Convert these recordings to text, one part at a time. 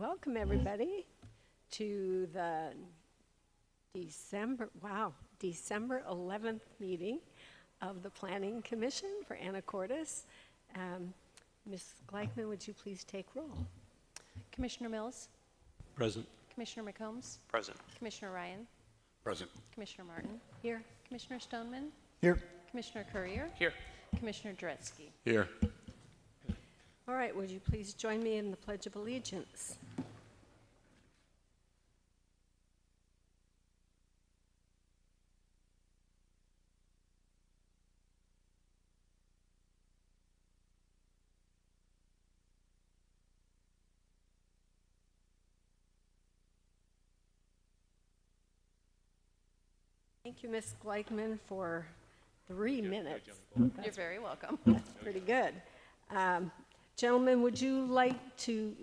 Welcome, everybody, to the December 11th meeting of the Planning Commission for Anacortes. Ms. Gleichman, would you please take roll? Commissioner Mills? Present. Commissioner McCombs? Present. Commissioner Ryan? Present. Commissioner Martin? Here. Commissioner Stoneman? Here. Commissioner Courier? Here. Commissioner Dretske? Here. All right, would you please join me in the Pledge of Allegiance? Thank you, Ms. Gleichman, for 3 minutes. You're very welcome. That's pretty good. Gentlemen, would you like to,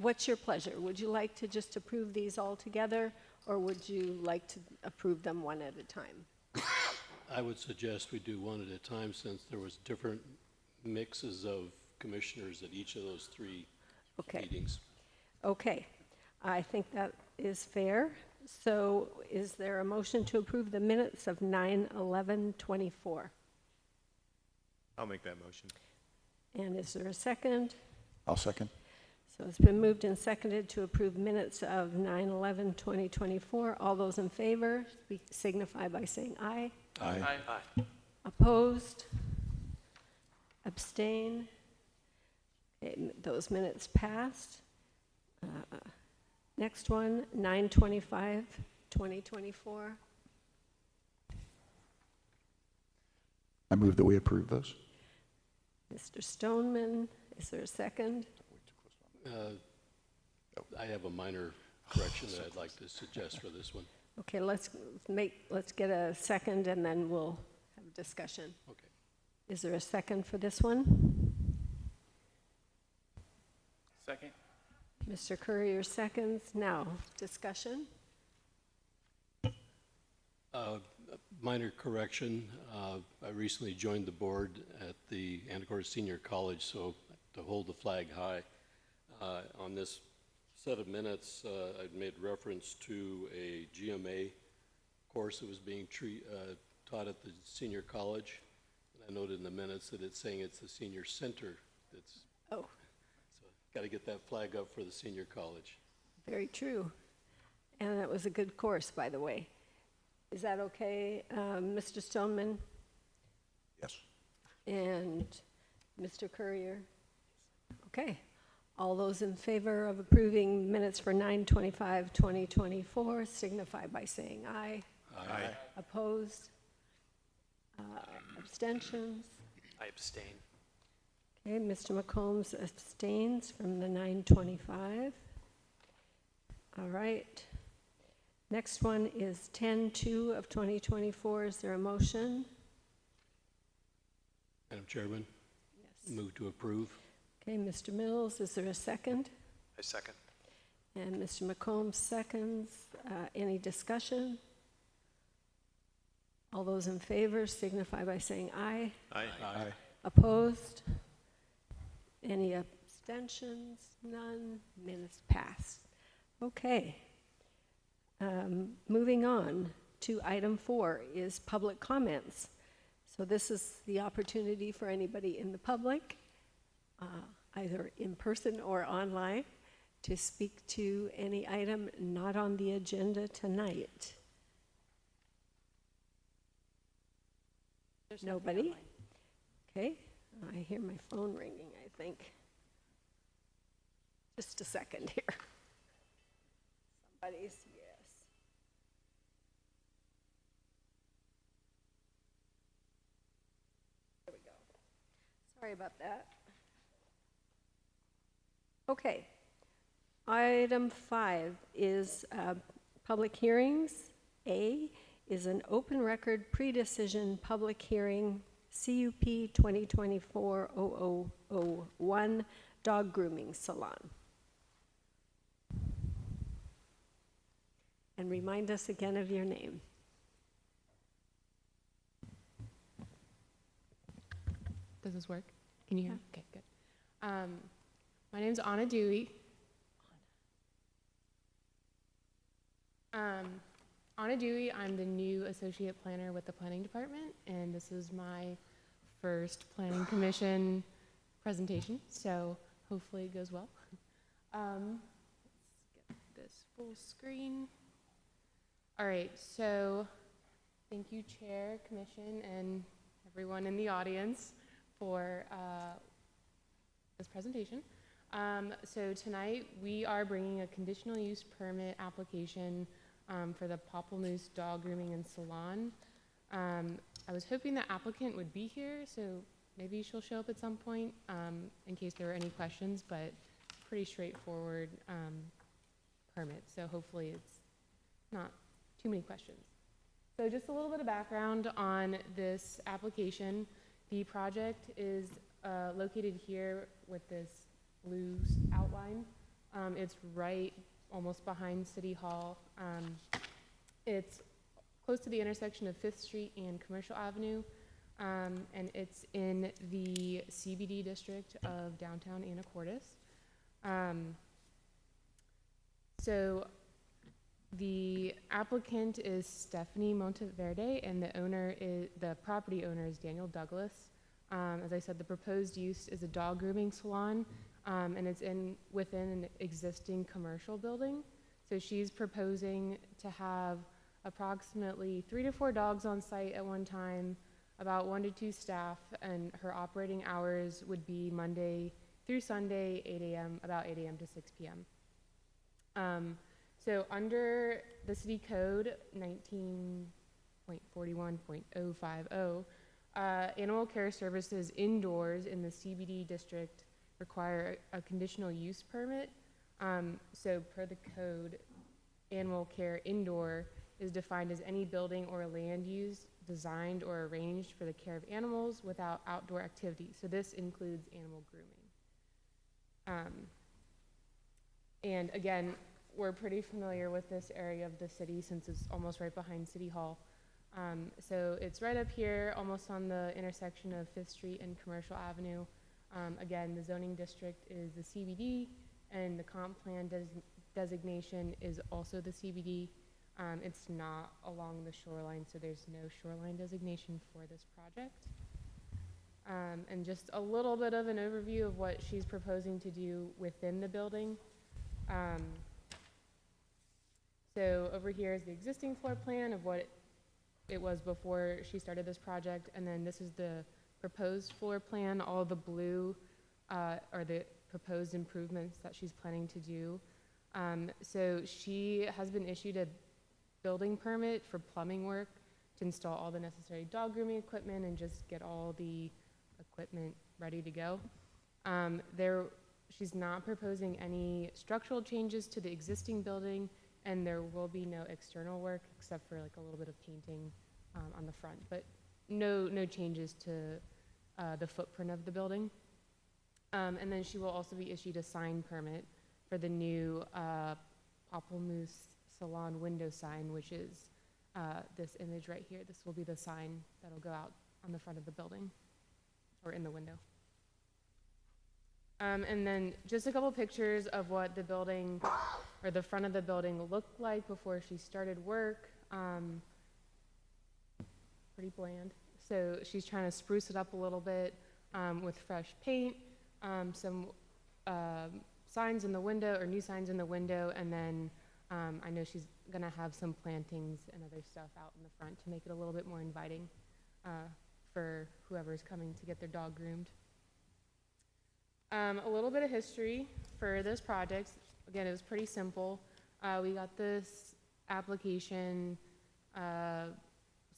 what's your pleasure? Would you like to just approve these all together, or would you like to approve them one at a time? I would suggest we do one at a time since there was different mixes of commissioners at each of those three meetings. Okay, I think that is fair. So is there a motion to approve the minutes of 9/11/24? I'll make that motion. And is there a second? I'll second. So it's been moved and seconded to approve minutes of 9/11/2024. All those in favor signify by saying aye. Aye. Aye. Opposed? Abstain? Okay, those minutes passed. Next one, 9/25/2024. I move that we approve those. Mr. Stoneman, is there a second? I have a minor correction that I'd like to suggest for this one. Okay, let's get a second and then we'll have a discussion. Okay. Is there a second for this one? Second. Mr. Courier seconds. Now, discussion. Minor correction. I recently joined the board at the Anacortes Senior College, so to hold the flag high. On this set of minutes, I'd made reference to a GMA course that was being taught at the senior college. And I noted in the minutes that it's saying it's the senior center. Oh, So got to get that flag up for the senior college. very true. And that was a good course, by the way. Is that okay, Mr. Stoneman Yes. and Mr. Courier? Okay. All those in favor of approving minutes for 9/25/2024 signify by saying aye. Aye. Opposed? Abstentions? I abstain. Okay, Mr. McCombs abstains from the 9/25. All right. Next one is 10/2/2024. Is there a motion? Madam Chairman, Yes. move to approve. Okay, Mr. Mills, is there a second? I second. And Mr. McCombs seconds. Any discussion? All those in favor signify by saying aye. Aye. Opposed? Any abstentions? None. Minutes passed. Okay. Moving on to item 4 is public comments. So this is the opportunity for anybody in the public, either in person or online, to speak to any item not on the agenda tonight. There's Nobody? nothing Okay, I hear my phone ringing, I think. Just a second here. Somebody's, yes. There we go. Sorry about that. Okay. Item 5 is public hearings. A is an open record pre-decision public hearing, CUP 2024-0001, dog grooming salon. And remind us again of your name. Does this work? Can you hear me? Okay, good. My name's Anna Dewey. Anna Dewey, I'm the new associate planner with the planning department, and this is my first planning commission presentation, so hopefully it goes well. Let's get this full screen. All right, so thank you, Chair, Commission, and everyone in the audience for this presentation. So tonight we are bringing a conditional use permit application for the Pamplemousse Dog Grooming and Salon. I was hoping the applicant would be here, so maybe she'll show up at some point in case there were any questions, but pretty straightforward permit, so hopefully it's not too many questions. So just a little bit of background on this application. The project is located here with this blue outline. It's right almost behind City Hall. It's close to the intersection of 5th Street and Commercial Avenue, and it's in the CBD district of downtown Anacortes. So the applicant is Stephanie Monteverde, and the property owner is Daniel Douglas. As I said, the proposed use is a dog grooming salon, and it's within an existing commercial building. So she's proposing to have approximately 3 to 4 dogs on site at one time, about 1 to 2 staff, and her operating hours would be Monday through Sunday, about 8 a.m. to 6 p.m. So under the city code 19.41.050, animal care services indoors in the CBD district require a conditional use permit. So per the code, animal care indoor is defined as any building or land use designed or arranged for the care of animals without outdoor activity. So this includes animal grooming. And again, we're pretty familiar with this area of the city since it's almost right behind City Hall. So it's right up here, almost on the intersection of 5th Street and Commercial Avenue. Again, the zoning district is the CBD, and the comp plan designation is also the CBD. It's not along the shoreline, so there's no shoreline designation for this project. And just a little bit of an overview of what she's proposing to do within the building. So over here is the existing floor plan of what it was before she started this project, and then this is the proposed floor plan. All the blue are the proposed improvements that she's planning to do. So she has been issued a building permit for plumbing work to install all the necessary dog grooming equipment and just get all the equipment ready to go. She's not proposing any structural changes to the existing building, and there will be no external work except for like a little bit of painting on the front, but no changes to the footprint of the building. And then she will also be issued a sign permit for the new Pamplemousse Salon window sign, which is this image right here. This will be the sign that'll go out on the front of the building or in the window. And then just a couple pictures of what the building or the front of the building looked like before she started work. Pretty bland. So she's trying to spruce it up a little bit with fresh paint, some signs in the window or new signs in the window, and then I know she's gonna have some plantings and other stuff out in the front to make it a little bit more inviting for whoever's coming to get their dog groomed. A little bit of history for this project. Again, it was pretty simple. We got this application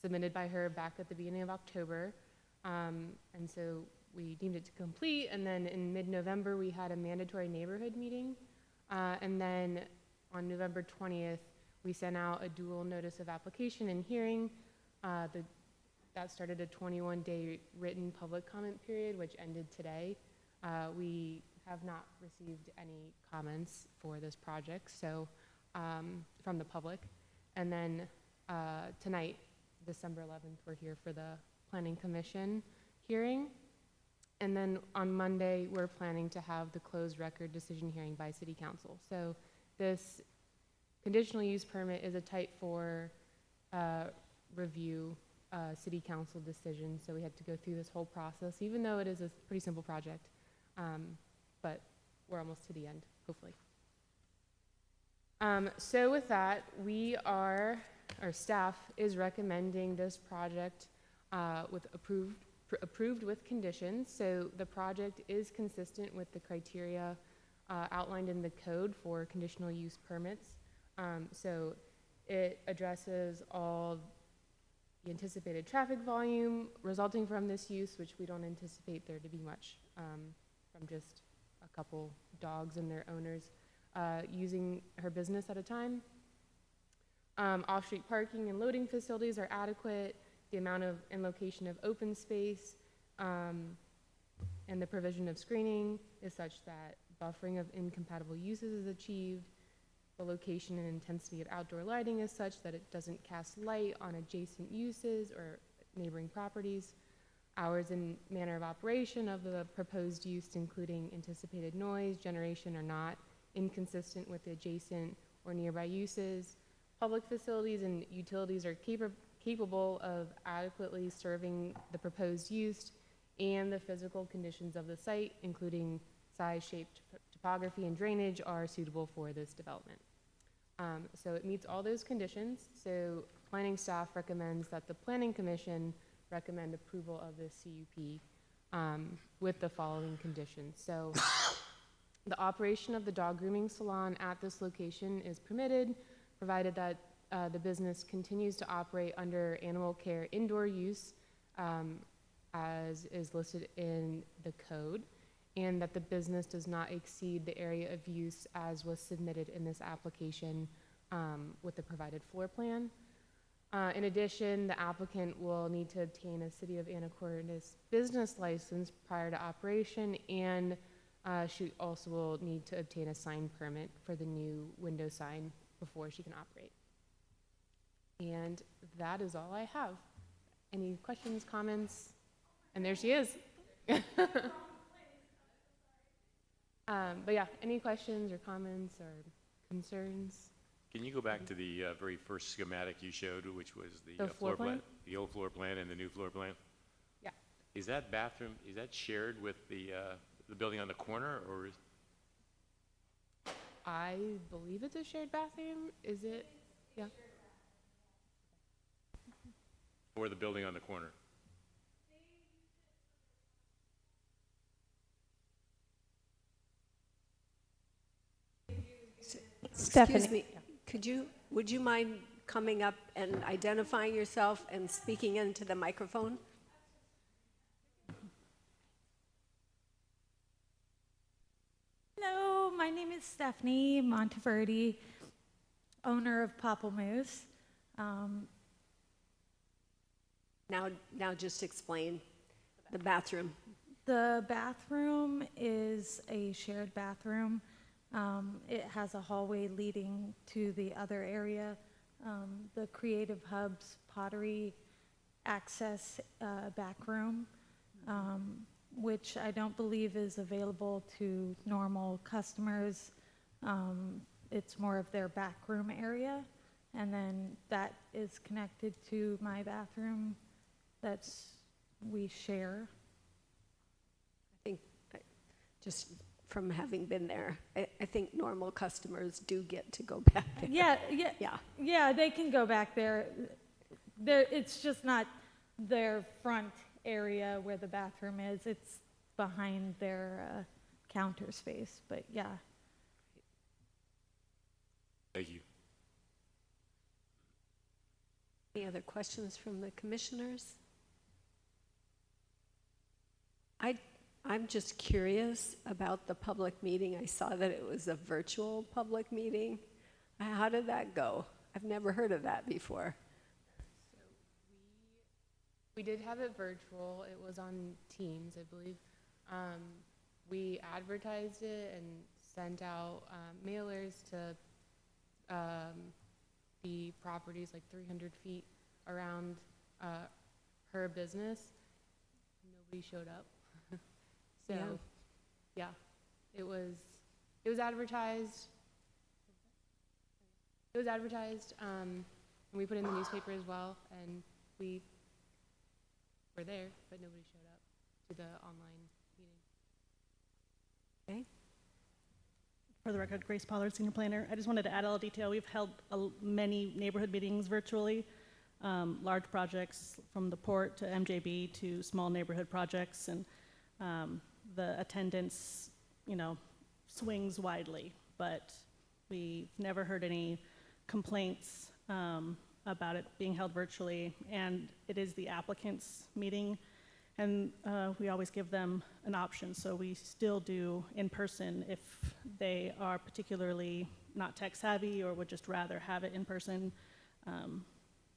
submitted by her back at the beginning of October. And so we deemed it to complete. And then in mid-November, we had a mandatory neighborhood meeting. And then on November 20th, we sent out a dual notice of application and hearing. That started a 21-day written public comment period, which ended today. We have not received any comments for this project, so from the public. And then tonight, December 11th, we're here for the Planning Commission hearing. And then on Monday, we're planning to have the closed record decision hearing by City Council. So this conditional use permit is a type 4 review city council decision, so we had to go through this whole process, even though it is a pretty simple project. But we're almost to the end, hopefully. So with that, our staff is recommending this project with approved with conditions. So the project is consistent with the criteria outlined in the code for conditional use permits. So it addresses all the anticipated traffic volume resulting from this use, which we don't anticipate there to be much from just a couple dogs and their owners using her business at a time. Off-street parking and loading facilities are adequate. The amount of and location of open space and the provision of screening is such that buffering of incompatible uses is achieved. The location and intensity of outdoor lighting is such that it doesn't cast light on adjacent uses or neighboring properties. Hours and manner of operation of the proposed use, including anticipated noise generation, are not inconsistent with the adjacent or nearby uses. Public facilities and utilities are capable of adequately serving the proposed use, and the physical conditions of the site, including size, shape, topography, and drainage, are suitable for this development. So it meets all those conditions. So planning staff recommends that the Planning Commission recommend approval of this CUP with the following conditions. So the operation of the dog grooming salon at this location is permitted, provided that the business continues to operate under animal care indoor use as is listed in the code, and that the business does not exceed the area of use as was submitted in this application with the provided floor plan. In addition, the applicant will need to obtain a City of Anacortes business license prior to operation, and she also will need to obtain a sign permit for the new window sign before she can operate. And that is all I have. Any questions, comments? And there she is. But yeah, any questions or comments or concerns? Can you go back to the very first schematic you showed, which was the floor plan? The old floor plan and the new floor plan? Yeah. Is that bathroom, is that shared with the building on the corner, or is, I believe it's a shared bathroom. Is it? Yeah. or the building on the corner? Excuse me, would you mind coming up and identifying yourself and speaking into the microphone? Hello, my name is Stephanie Monteverdi, owner of Papamoose. Now just explain the bathroom. The bathroom is a shared bathroom. It has a hallway leading to the other area, the Creative Hub's pottery access back room, which I don't believe is available to normal customers. It's more of their back room area, and then that is connected to my bathroom we share. I think, just from having been there, I think normal customers do get to go back there. Yeah, they can go back there. It's just not their front area where the bathroom is. It's behind their counter space, but yeah. Thank you. Any other questions from the commissioners? I'm just curious about the public meeting. I saw that it was a virtual public meeting. How did that go? I've never heard of that before. So we did have it virtual. It was on Teams, I believe. We advertised it and sent out mailers to the properties like 300 feet around her business. Nobody showed up. So, yeah, it was advertised. It was advertised, and we put it in the newspaper as well, and we were there, but nobody showed up to the online meeting. Okay. For the record, Grace Pollard, Senior Planner. I just wanted to add a little detail. We've held many neighborhood meetings virtually, large projects from the port to MJB to small neighborhood projects, and the attendance, swings widely, but we've never heard any complaints about it being held virtually, and it is the applicant's meeting, and we always give them an option, so we still do in person if they are particularly not tech savvy or would just rather have it in person,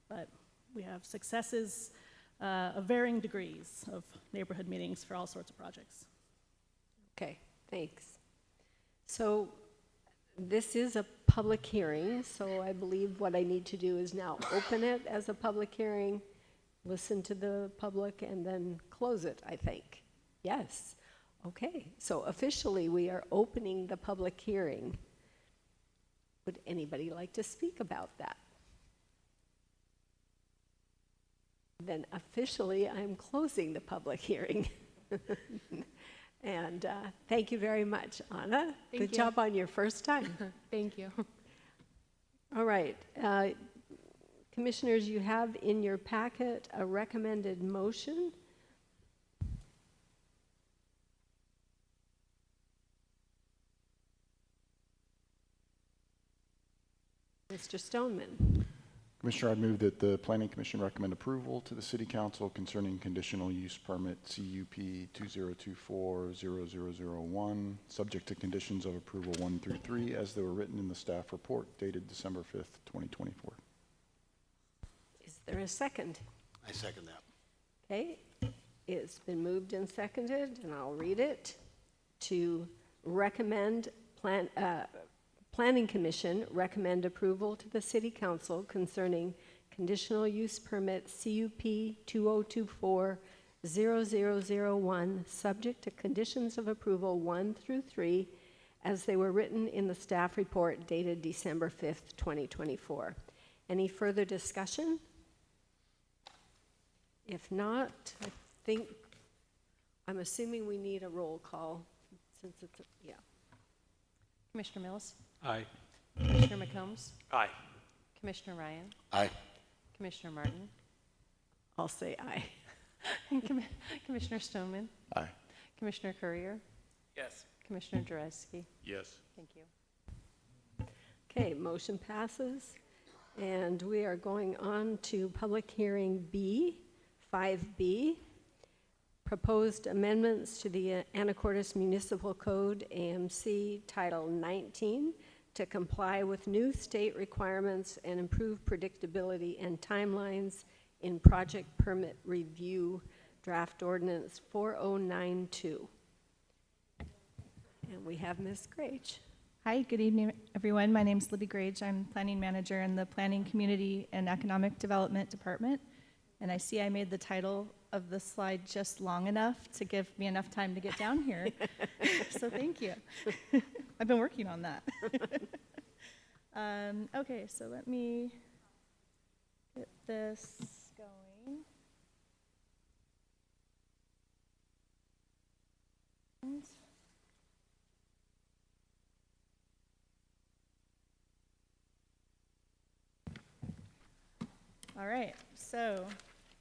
but we have successes of varying degrees of neighborhood meetings for all sorts of projects. Okay, thanks. So this is a public hearing, so I believe what I need to do is now open it as a public hearing, listen to the public, and then close it, I think. Yes. Okay, so officially we are opening the public hearing. Would anybody like to speak about that? Then officially I'm closing the public hearing. And thank you very much, Anna. Thank Good you. job on your first time. Thank you. All right. Commissioners, you have in your packet a recommended motion. Mr. Stoneman. Commissioner, I move that the Planning Commission recommend approval to the City Council concerning conditional use permit CUP 2024-0001, subject to conditions of approval 1 through 3, as they were written in the staff report dated December 5th, 2024. Is there a second? I second that. Okay. It's been moved and seconded, and I'll read it, to recommend Planning Commission recommend approval to the City Council concerning conditional use permit CUP 2024-0001, subject to conditions of approval 1 through 3, as they were written in the staff report dated December 5th, 2024. Any further discussion? If not, I'm assuming we need a roll call since it's, yeah. Commissioner Mills? Aye. Commissioner McCombs? Aye. Commissioner Ryan? Aye. Commissioner Martin? I'll say aye. And Commissioner Stoneman? Aye. Commissioner Courier? Yes. Commissioner Jareski? Yes. Thank you. Okay, motion passes. And we are going on to public hearing B, 5B, proposed amendments to the Anacortes Municipal Code, AMC, Title 19, to comply with new state requirements and improve predictability and timelines in project permit review, draft ordinance 4092. And we have Ms. Grage. Hi, good evening, everyone. My name is Libby Grage. I'm Planning Manager in the Planning, Community, and Economic Development Department. And I see I made the title of the slide just long enough to give me enough time to get down here. So thank you. I've been working on that. Okay, so let me get this going. All right, so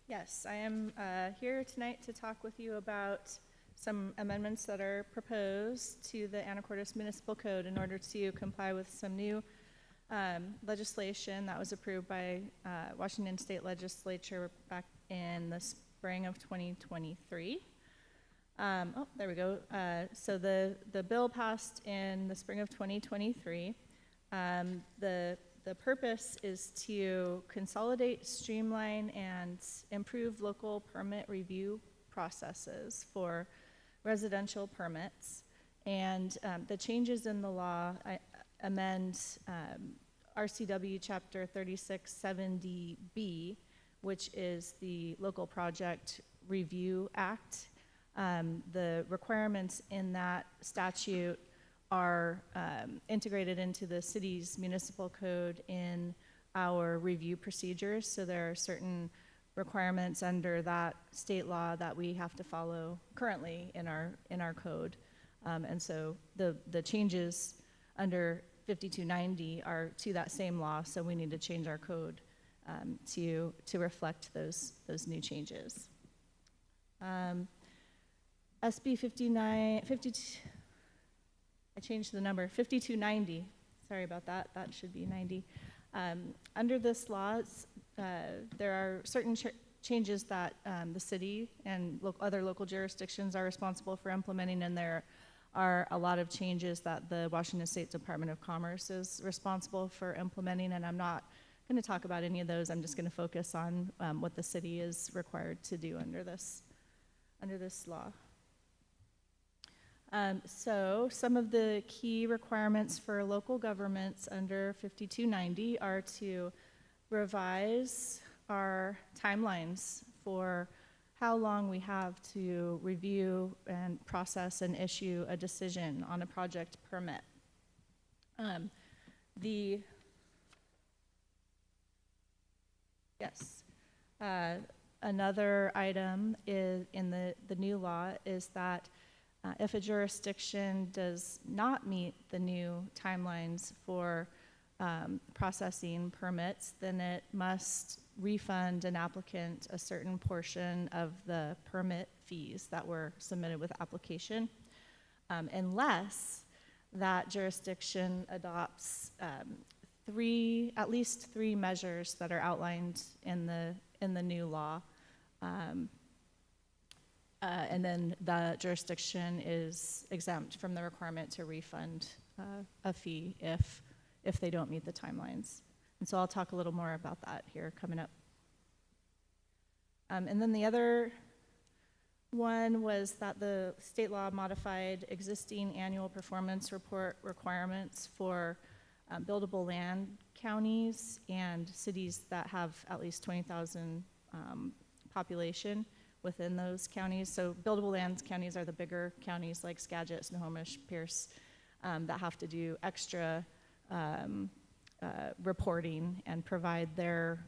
yes, I am here tonight to talk with you about some amendments that are proposed to the Anacortes Municipal Code in order to comply with some new legislation that was approved by Washington State Legislature back in the spring of 2023. Oh, there we go. So the bill passed in the spring of 2023. The purpose is to consolidate, streamline, and improve local permit review processes for residential permits. And the changes in the law amend RCW Chapter 3670B, which is the Local Project Review Act. The requirements in that statute are integrated into the city's municipal code in our review procedures. So there are certain requirements under that state law that we have to follow currently in our code. And so the changes under 5290 are to that same law, so we need to change our code to reflect those new changes. SB 52, I changed the number, 5290. Sorry about that. That should be 90. Under this law, there are certain changes that the city and other local jurisdictions are responsible for implementing, and there are a lot of changes that the Washington State Department of Commerce is responsible for implementing, and I'm not going to talk about any of those. I'm just going to focus on what the city is required to do under this law. So some of the key requirements for local governments under 5290 are to revise our timelines for how long we have to review and process and issue a decision on a project permit. Another item is in the new law is that if a jurisdiction does not meet the new timelines for processing permits, then it must refund an applicant a certain portion of the permit fees that were submitted with application, unless that jurisdiction adopts at least three measures that are outlined in the new law. And then the jurisdiction is exempt from the requirement to refund a fee if they don't meet the timelines. And so I'll talk a little more about that here coming up. And then the other one was that the state law modified existing annual performance report requirements for buildable land counties and cities that have at least 20,000 population within those counties. So buildable lands counties are the bigger counties like Skagit, Snohomish, Pierce, that have to do extra reporting and provide their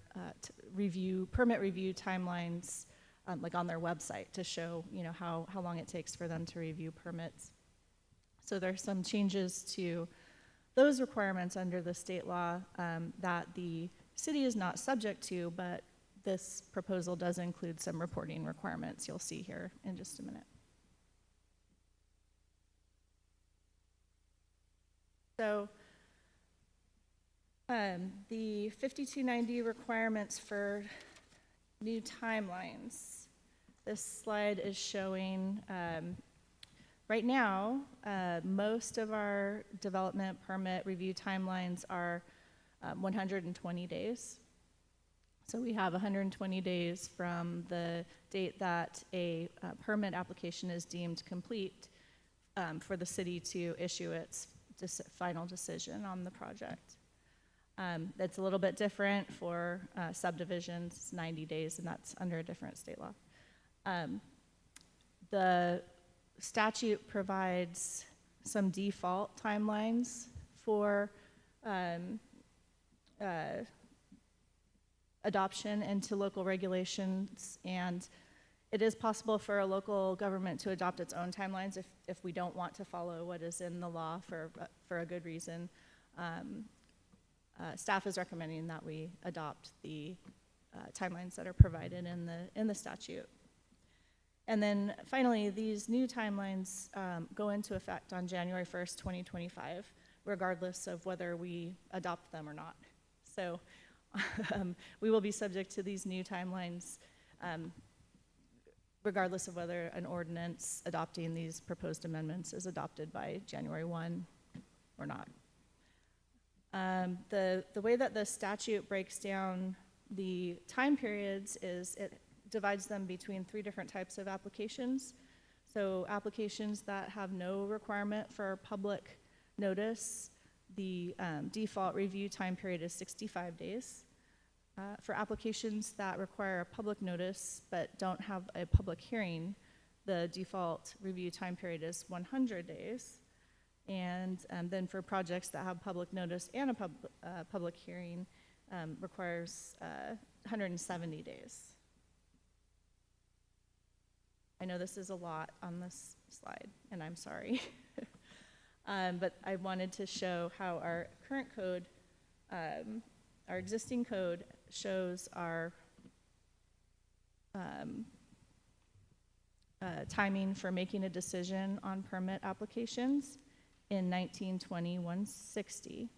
permit review timelines like on their website to show how long it takes for them to review permits. So there's some changes to those requirements under the state law that the city is not subject to, but this proposal does include some reporting requirements you'll see here in just a minute. So the 5290 requirements for new timelines. This slide is showing right now most of our development permit review timelines are 120 days. So we have 120 days from the date that a permit application is deemed complete for the city to issue its final decision on the project. That's a little bit different for subdivisions, it's 90 days, and that's under a different state law. The statute provides some default timelines for adoption into local regulations, and it is possible for a local government to adopt its own timelines if we don't want to follow what is in the law for a good reason. Staff is recommending that we adopt the timelines that are provided in the statute. And then finally, these new timelines go into effect on January 1st, 2025, regardless of whether we adopt them or not. So we will be subject to these new timelines regardless of whether an ordinance adopting these proposed amendments is adopted by January 1 or not. The way that the statute breaks down the time periods is it divides them between three different types of applications. So applications that have no requirement for public notice, the default review time period is 65 days. For applications that require a public notice but don't have a public hearing, the default review time period is 100 days. And then for projects that have public notice and a public hearing, requires 170 days. I know this is a lot on this slide, and I'm sorry. But I wanted to show how our current code, our existing code shows our timing for making a decision on permit applications in 1920-160.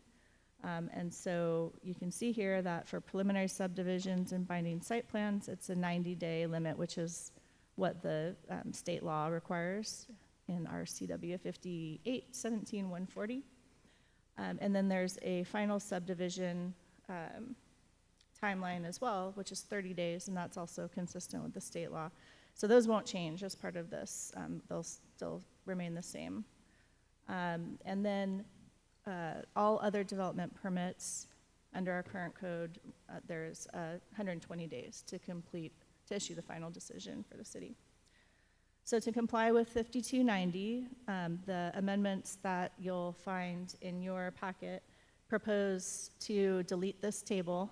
And so you can see here that for preliminary subdivisions and binding site plans, it's a 90-day limit, which is what the state law requires in our CW 58-17-140. And then there's a final subdivision timeline as well, which is 30 days, and that's also consistent with the state law. So those won't change as part of this. They'll still remain the same. And then all other development permits under our current code, there's 120 days to issue the final decision for the city. So to comply with 5290, the amendments that you'll find in your packet propose to delete this table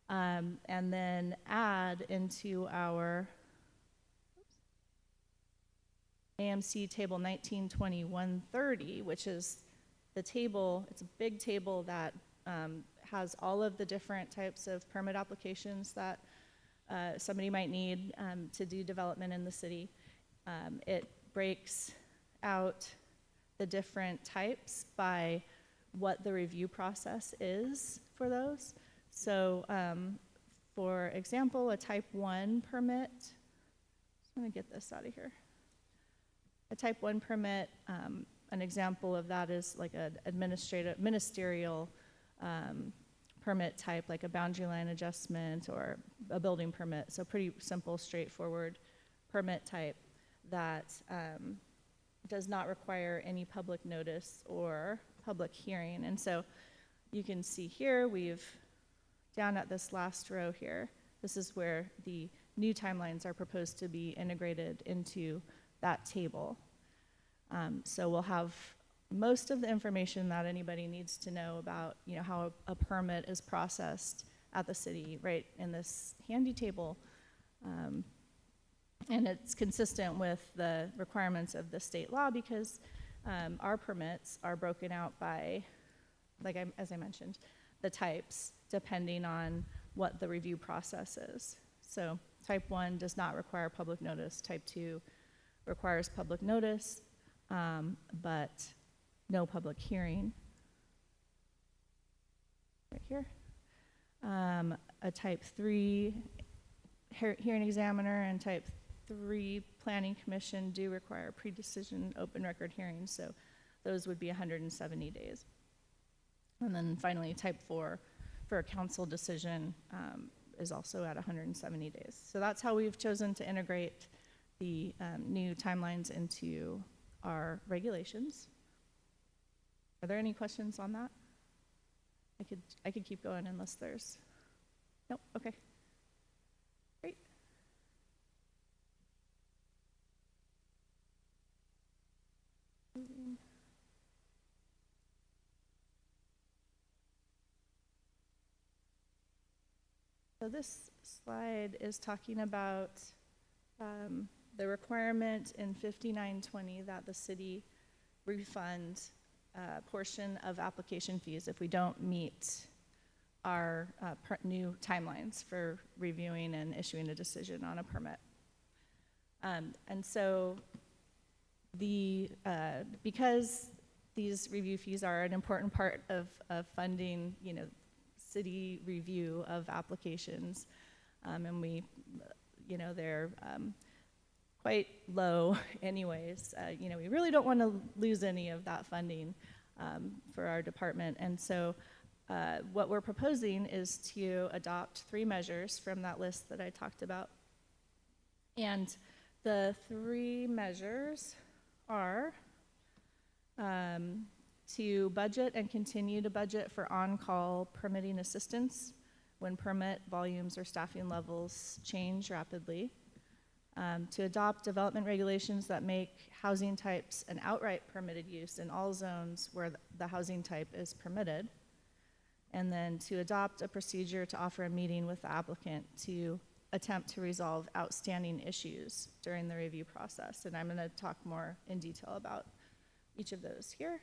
and then add into our AMC table 1920-130, which is the table, it's a big table that has all of the different types of permit applications that somebody might need to do development in the city. It breaks out the different types by what the review process is for those. So for example, a type 1 permit, I'm gonna get this out of here. A type 1 permit, an example of that is like an ministerial permit type, like a boundary line adjustment or a building permit. So pretty simple, straightforward permit type that does not require any public notice or public hearing. And so you can see here, we've, down at this last row here, this is where the new timelines are proposed to be integrated into that table. So we'll have most of the information that anybody needs to know about, how a permit is processed at the city, right in this handy table. And it's consistent with the requirements of the state law because our permits are broken out by, as I mentioned, the types, depending on what the review process is. So type 1 does not require public notice. Type 2 requires public notice, but no public hearing. Right here. A type 3 hearing examiner and type 3 planning commission do require pre-decision open record hearings, so those would be 170 days. And then finally, type 4 for a council decision is also at 170 days. So that's how we've chosen to integrate the new timelines into our regulations. Are there any questions on that? I could keep going unless there's, nope, okay. Great. So this slide is talking about the requirement in 5920 that the city refund a portion of application fees if we don't meet our new timelines for reviewing and issuing a decision on a permit. And so because these review fees are an important part of funding, city review of applications, and we, they're quite low anyways. We really don't want to lose any of that funding for our department. And so what we're proposing is to adopt 3 measures from that list that I talked about. And the 3 measures are to budget and continue to budget for on-call permitting assistance when permit volumes or staffing levels change rapidly. To adopt development regulations that make housing types an outright permitted use in all zones where the housing type is permitted. And then to adopt a procedure to offer a meeting with the applicant to attempt to resolve outstanding issues during the review process. And I'm going to talk more in detail about each of those here.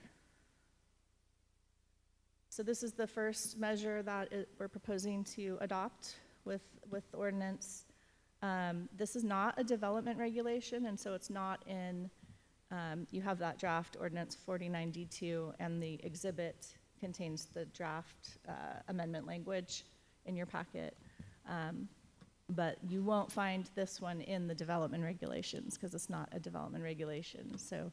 So this is the first measure that we're proposing to adopt with the ordinance. This is not a development regulation, and so it's not in, you have that draft ordinance 49D2, and the exhibit contains the draft amendment language in your packet. But you won't find this one in the development regulations because it's not a development regulation. So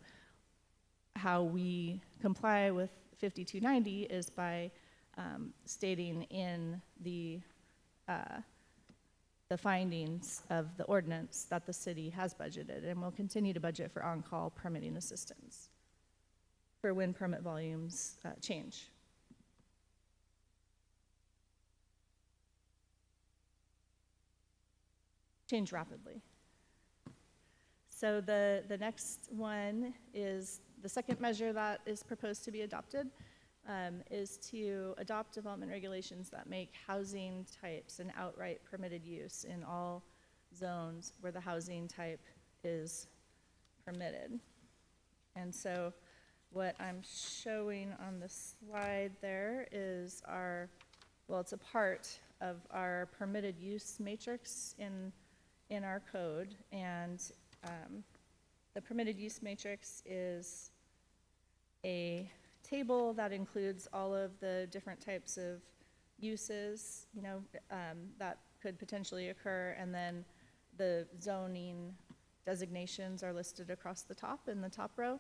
how we comply with 5290 is by stating in the findings of the ordinance that the city has budgeted and will continue to budget for on-call permitting assistance for when permit volumes change. Change rapidly. So the next one is the second measure that is proposed to be adopted is to adopt development regulations that make housing types an outright permitted use in all zones where the housing type is permitted. And so what I'm showing on the slide there is it's a part of our permitted use matrix in our code, and the permitted use matrix is a table that includes all of the different types of uses, that could potentially occur, and then the zoning designations are listed across the top in the top row.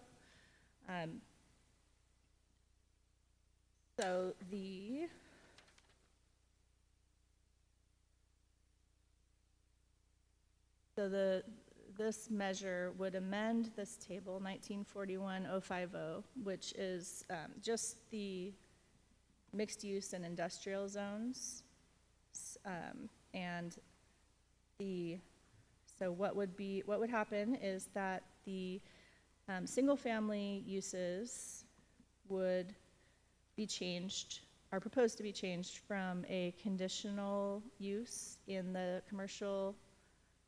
This measure would amend this table, 1941-050, which is just the mixed use and industrial zones. So what would happen is that the single family uses would be changed, are proposed to be changed from a conditional use in the commercial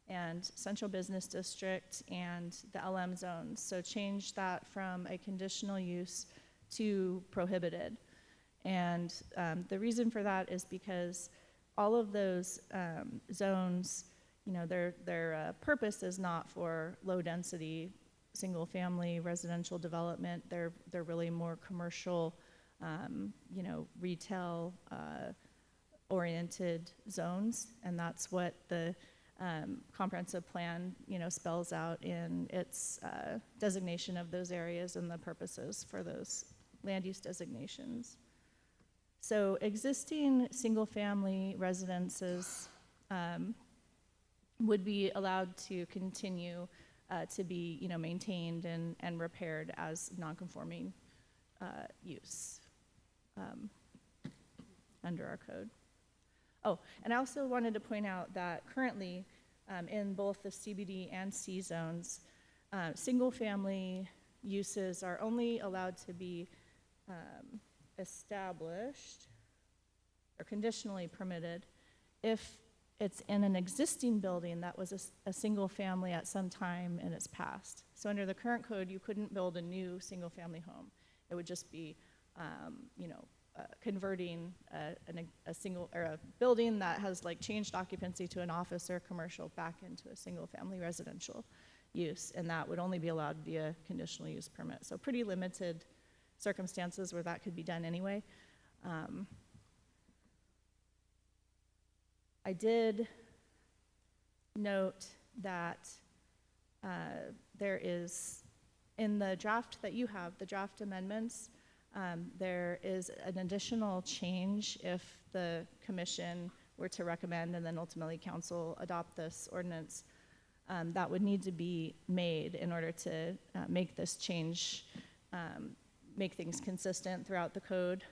and central business district and the LM zones. So change that from a conditional use to prohibited. And the reason for that is because all of those zones, their purpose is not for low density, single family residential development. They're really more commercial, retail oriented zones. And that's what the comprehensive plan, spells out in its designation of those areas and the purposes for those land use designations. So existing single-family residences would be allowed to continue to be, maintained and repaired as non-conforming use under our code. Oh, and I also wanted to point out that currently in both the CBD and C zones, single-family uses are only allowed to be established or conditionally permitted if it's in an existing building that was a single family at some time in its past. So under the current code, you couldn't build a new single-family home. It would just be, converting a single or a building that has changed occupancy to an office or commercial back into a single-family residential use, and that would only be allowed via conditional use permit. So pretty limited circumstances where that could be done anyway. I did note that there is, in the draft that you have, the draft amendments, there is an additional change if the commission were to recommend and then ultimately council adopt this ordinance. That would need to be made in order to make this change, make things consistent throughout the code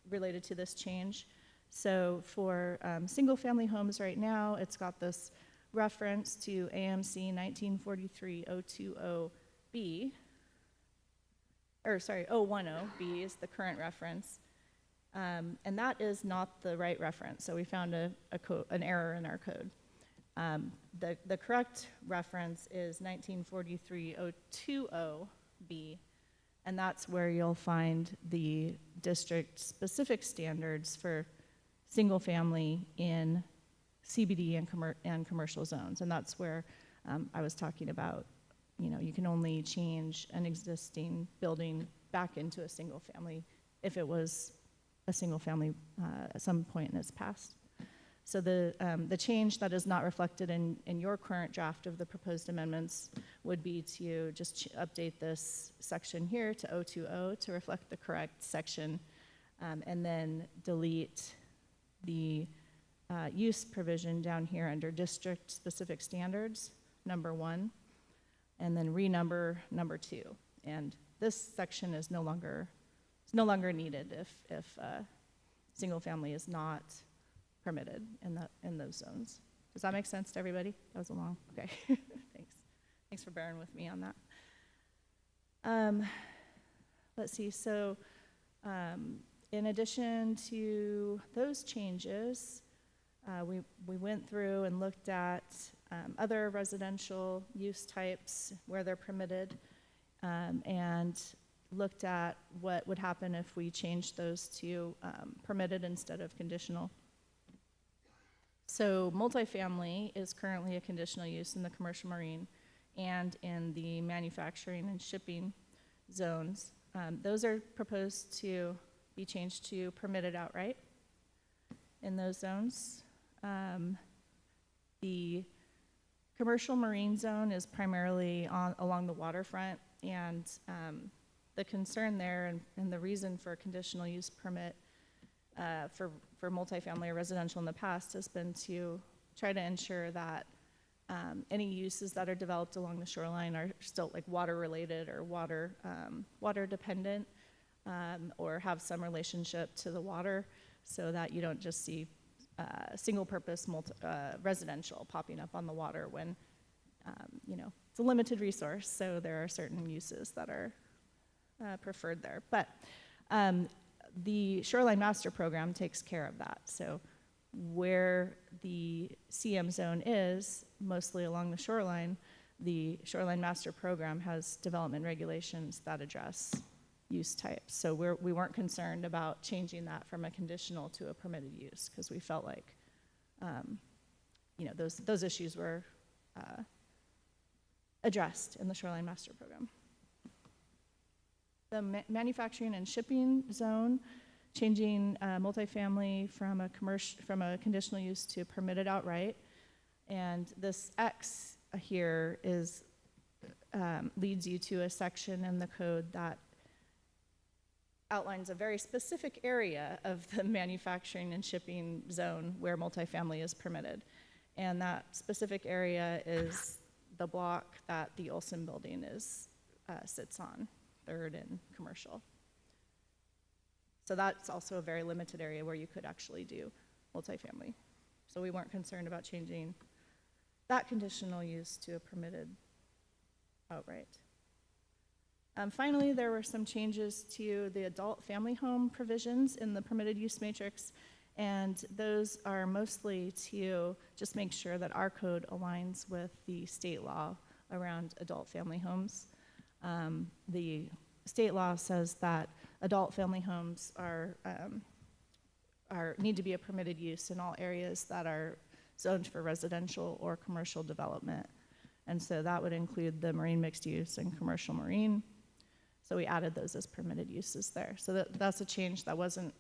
related to this change. So for single family homes right now, it's got this reference to AMC 1943-020B, or sorry, 010B is the current reference. And that is not the right reference, so we found an error in our code. The correct reference is 1943-020B, and that's where you'll find the district-specific standards for single-family in CBD and commercial zones. And that's where I was talking about, you can only change an existing building back into a single-family if it was a single-family at some point in its past. So the change that is not reflected in your current draft of the proposed amendments would be to just update this section here to 020 to reflect the correct section, and then delete the use provision down here under district-specific standards, number 1, and then renumber number 2. And this section is no longer needed if single family is not permitted in those zones. Does that make sense to everybody? That was a long, okay. Thanks for bearing with me on that. Let's see, so in addition to those changes, we went through and looked at other residential use types where they're permitted, and looked at what would happen if we changed those to permitted instead of conditional. So multifamily is currently a conditional use in the commercial marine and in the manufacturing and shipping zones. Those are proposed to be changed to permitted outright in those zones. The commercial marine zone is primarily along the waterfront, and the concern there and the reason for a conditional use permit for multifamily or residential in the past has been to try to ensure that any uses that are developed along the shoreline are still like water related or water dependent, or have some relationship to the water, so that you don't just see single purpose residential popping up on the water when it's a limited resource, so there are certain uses that are preferred there. But the Shoreline Master Program takes care of that. So where the CM zone is, mostly along the shoreline, the Shoreline Master Program has development regulations that address use types. So we weren't concerned about changing that from a conditional to a permitted use, because we felt like those issues were addressed in the Shoreline Master Program. The manufacturing and shipping zone, changing multifamily from a conditional use to permitted outright, and this X here leads you to a section in the code that outlines a very specific area of the manufacturing and shipping zone where multifamily is permitted, and that specific area is the block that the Olson building sits on. 3rd and commercial. So that's also a very limited area where you could actually do multifamily. So we weren't concerned about changing that conditional use to a permitted outright. Finally, there were some changes to the adult family home provisions in the permitted use matrix, and those are mostly to just make sure that our code aligns with the state law around adult family homes. The state law says that adult family homes need to be a permitted use in all areas that are zoned for residential or commercial development. And so that would include the marine mixed use and commercial marine. So we added those as permitted uses there. So that's a change that wasn't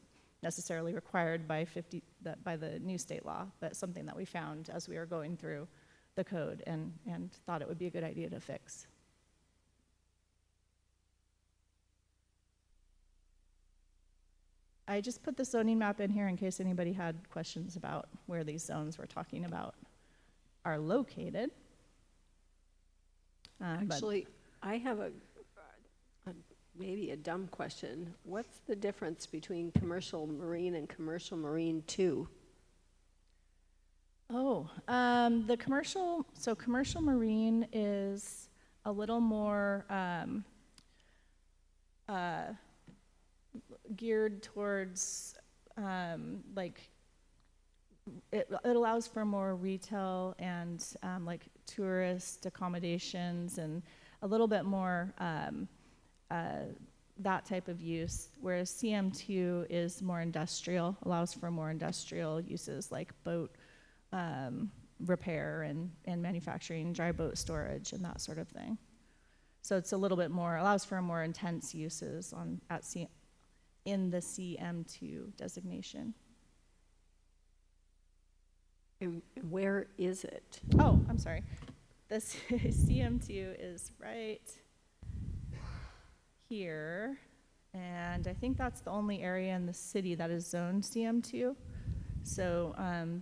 necessarily required by the new state law, but something that we found as we were going through the code and thought it would be a good idea to fix. I just put the zoning map in here in case anybody had questions about where these zones we're talking about are located. Actually, I have maybe a dumb question. What's the difference between commercial marine and commercial marine 2? The commercial marine is a little more geared towards, like, it allows for more retail and like tourist accommodations and a little bit more that type of use, whereas CM2 is more industrial, allows for more industrial uses like boat repair and manufacturing, dry boat storage, and that sort of thing. So it's a little bit more, allows for more intense uses in the CM2 designation. And where is it? Oh, I'm sorry. This CM2 is right here, and I think that's the only area in the city that is zoned CM2. So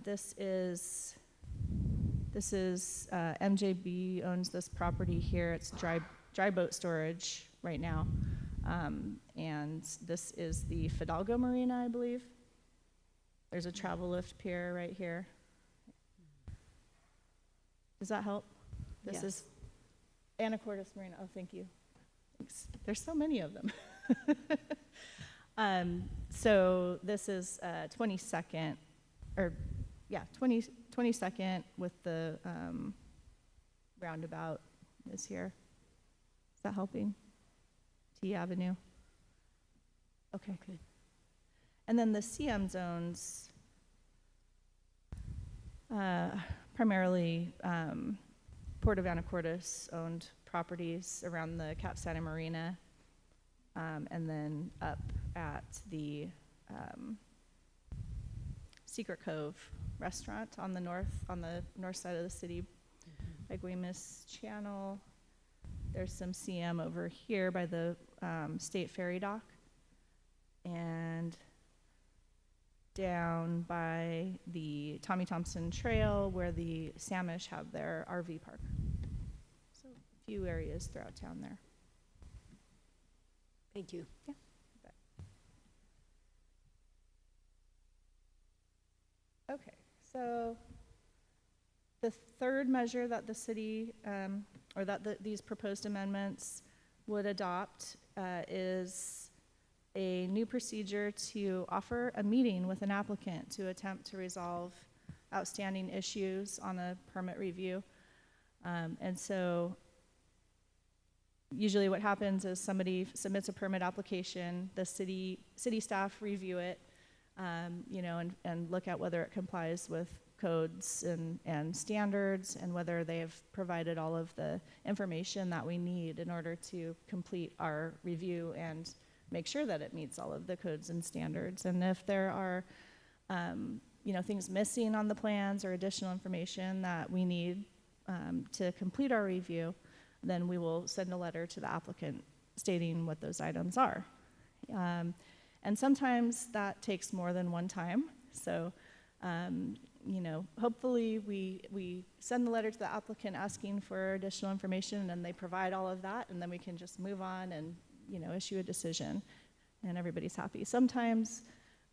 this is MJB owns this property here. It's dry boat storage right now, and this is the Fidalgo Marina, I believe. There's a travel lift pier right here. Does that help? This Yes. is Anacortes Marina. Oh, thank you. Thanks. There's so many of them. So this is 22nd, 22nd with the roundabout is here. Is that helping? T Avenue. Okay. And then the CM zones, primarily Port of Anacortes owned properties around the Cap Santa Marina, and then up at the Secret Cove restaurant on the north side of the city, by Guaymas Channel. There's some CM over here by the State Ferry Dock, and down by the Tommy Thompson Trail where the Samish have their RV park. So a few areas throughout town there. Thank you. Yeah. Okay, so the third measure that the city, or that these proposed amendments would adopt is a new procedure to offer a meeting with an applicant to attempt to resolve outstanding issues on a permit review. And so usually what happens is somebody submits a permit application, the city staff review it, and look at whether it complies with codes and standards, and whether they have provided all of the information that we need in order to complete our review and make sure that it meets all of the codes and standards. And if there are things missing on the plans or additional information that we need to complete our review, then we will send a letter to the applicant stating what those items are. And sometimes that takes more than one time. So, hopefully we send the letter to the applicant asking for additional information, and they provide all of that, and then we can just move on and issue a decision, and everybody's happy. Sometimes,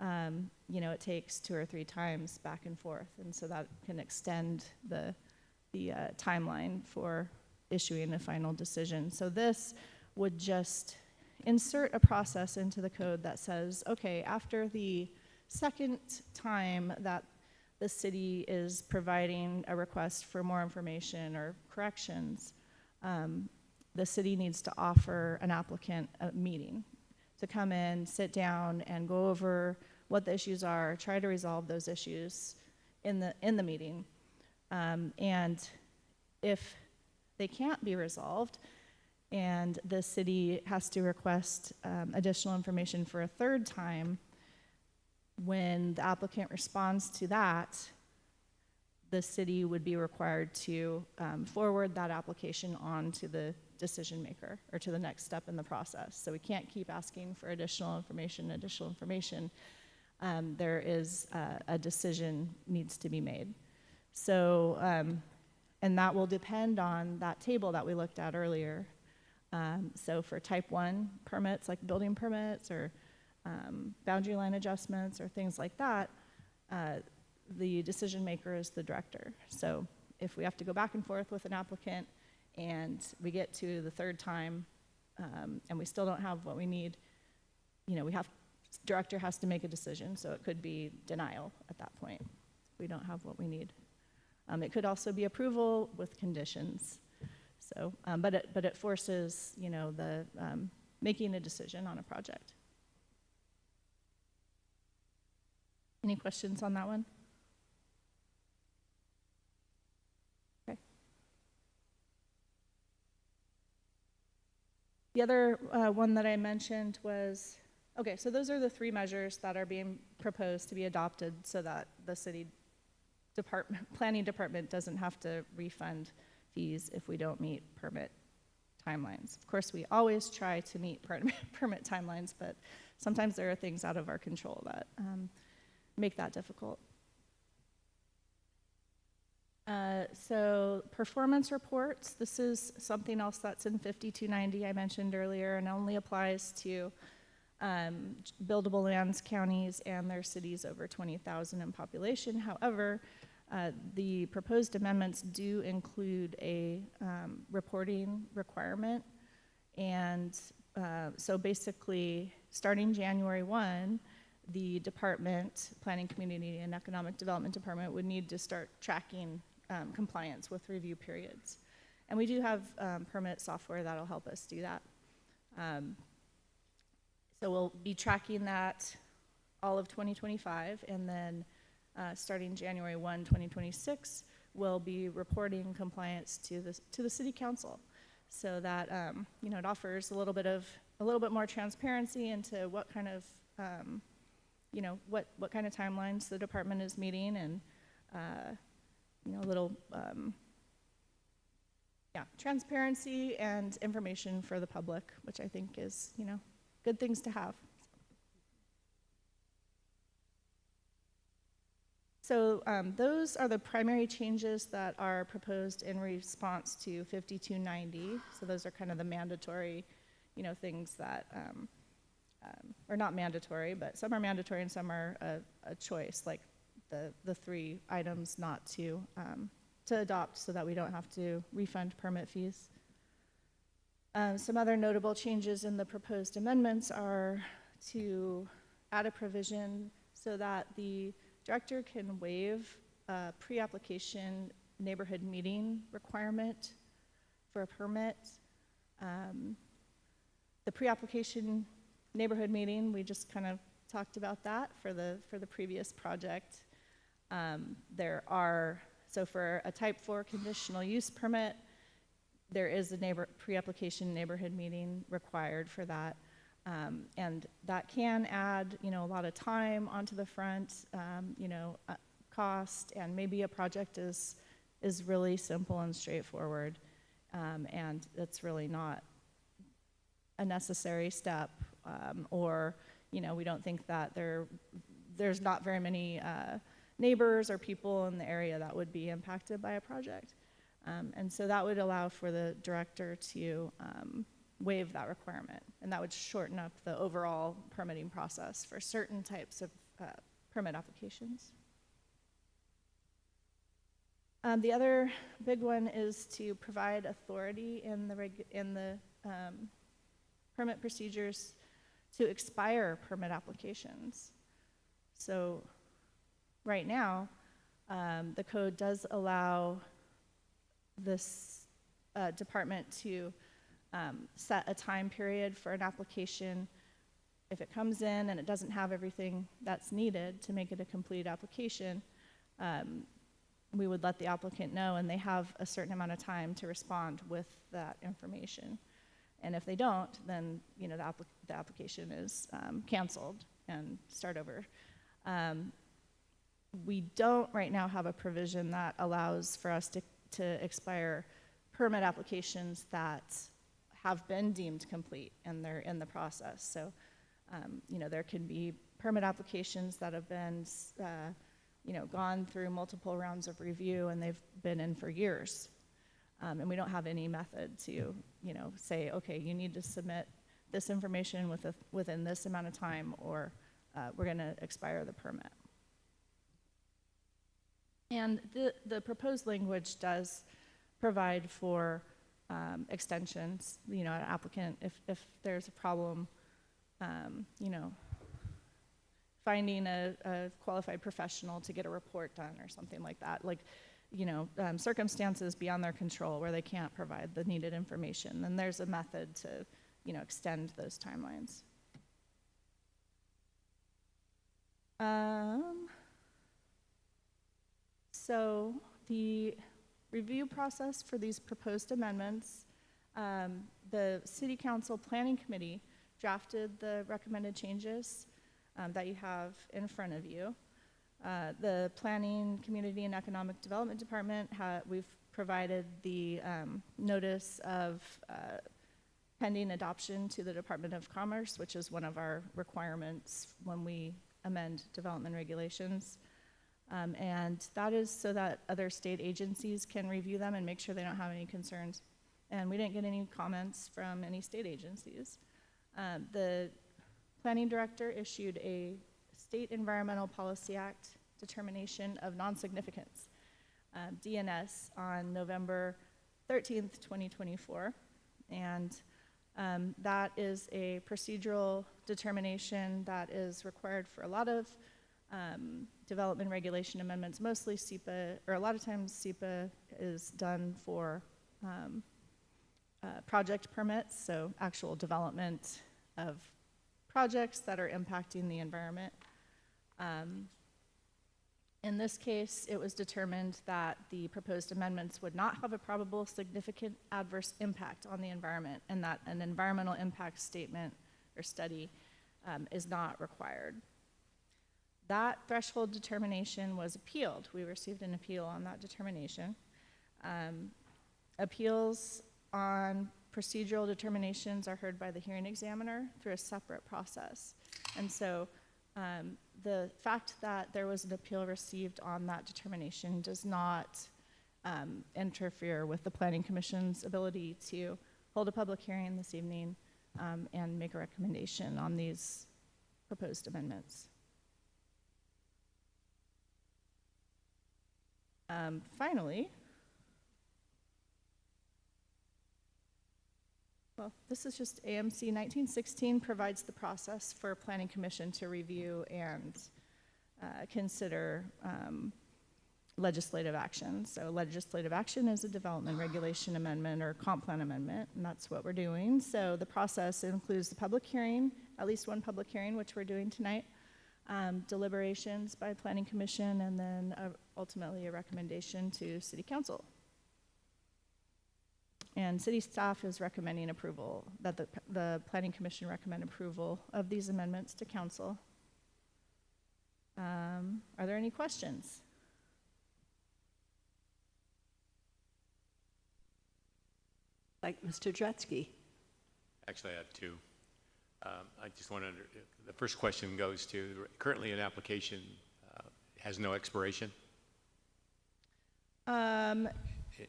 it takes 2 or 3 times back and forth, and so that can extend the timeline for issuing a final decision. So this would just insert a process into the code that says, okay, after the second time that the city is providing a request for more information or corrections, the city needs to offer an applicant a meeting to come in, sit down, and go over what the issues are, try to resolve those issues in the meeting. And if they can't be resolved, and the city has to request additional information for a third time, when the applicant responds to that, the city would be required to forward that application on to the decision maker or to the next step in the process. So we can't keep asking for additional information. There is a decision needs to be made. So, and that will depend on that table that we looked at earlier. So for type 1 permits, like building permits or boundary line adjustments or things like that, the decision maker is the director. So if we have to go back and forth with an applicant and we get to the third time and we still don't have what we need, director has to make a decision, so it could be denial at that point. We don't have what we need. It could also be approval with conditions. So, but it forces, the making a decision on a project. Any questions on that one? Okay. The other one that I mentioned was, okay, so those are the 3 measures that are being proposed to be adopted so that the city planning department doesn't have to refund fees if we don't meet permit timelines. Of course, we always try to meet permit timelines, but sometimes there are things out of our control that make that difficult. So performance reports, this is something else that's in 5290 I mentioned earlier, and only applies to buildable lands, counties, and their cities over 20,000 in population. However, the proposed amendments do include a reporting requirement. And so basically, starting January 1, the department, Planning, Community, and Economic Development Department, would need to start tracking compliance with review periods. And we do have permit software that'll help us do that. So we'll be tracking that all of 2025, and then starting January 1, 2026, we'll be reporting compliance to the City Council, so that it offers a little bit more transparency into what kind of what kind of timelines the department is meeting, and a little transparency and information for the public, which I think is good things to have. So those are the primary changes that are proposed in response to 5290. So those are kind of the mandatory, things that are not mandatory, but some are mandatory and some are a choice, like the 3 items not to adopt, so that we don't have to refund permit fees. Some other notable changes in the proposed amendments are to add a provision so that the director can waive a pre-application neighborhood meeting requirement for a permit. The pre-application neighborhood meeting, we just kind of talked about that for the previous project. So for a type 4 conditional use permit, there is a pre-application neighborhood meeting required for that. And that can add, a lot of time onto the front, cost, and maybe a project is really simple and straightforward, and it's really not a necessary step, or we don't think that there's not very many neighbors or people in the area that would be impacted by a project, and so that would allow for the director to waive that requirement, and that would shorten up the overall permitting process for certain types of permit applications. The other big one is to provide authority in the permit procedures to expire permit applications. So right now, the code does allow this department to set a time period for an application. If it comes in and it doesn't have everything that's needed to make it a complete application, we would let the applicant know, and they have a certain amount of time to respond with that information. And if they don't, then the application is canceled and start over. We don't right now have a provision that allows for us to expire permit applications that have been deemed complete and they're in the process. So, there can be permit applications that have been, gone through multiple rounds of review and they've been in for years. And we don't have any method to, say, okay, you need to submit this information within this amount of time, or we're going to expire the permit. And the proposed language does provide for extensions, you know, an applicant, if there's a problem, you know, finding a qualified professional to get a report done or something like that, like, you know, circumstances beyond their control where they can't provide the needed information, then there's a method to, you know, extend those timelines. So the review process for these proposed amendments, the City Council Planning Committee drafted the recommended changes that you have in front of you. The Planning, Community, and Economic Development Department, we've provided the notice of pending adoption to the Department of Commerce, which is one of our requirements when we amend development regulations. And that is so that other state agencies can review them and make sure they don't have any concerns. And we didn't get any comments from any state agencies. The planning director issued a State Environmental Policy Act determination of non-significance, DNS, on November 13th, 2024. And that is a procedural determination that is required for a lot of development regulation amendments, mostly SEPA, or a lot of times SEPA is done for project permits, so actual development of projects that are impacting the environment. In this case, it was determined that the proposed amendments would not have a probable significant adverse impact on the environment, and that an environmental impact statement or study is not required. That threshold determination was appealed. We received an appeal on that determination. Appeals on procedural determinations are heard by the hearing examiner through a separate process. And so the fact that there was an appeal received on that determination does not interfere with the Planning Commission's ability to hold a public hearing this evening and make a recommendation on these proposed amendments. Finally, well, this is just AMC 1916 provides the process for Planning Commission to review and consider legislative action. So legislative action is a development regulation amendment or comp plan amendment, and that's what we're doing. So the process includes the public hearing, at least one public hearing, which we're doing tonight, deliberations by Planning Commission, and then ultimately a recommendation to City Council. And City staff is recommending approval, that the Planning Commission recommend approval of these amendments to Council. Are there any questions? Like Mr. Dretsky. Actually, I have two. I just want to, the first question goes to, currently an application has no expiration?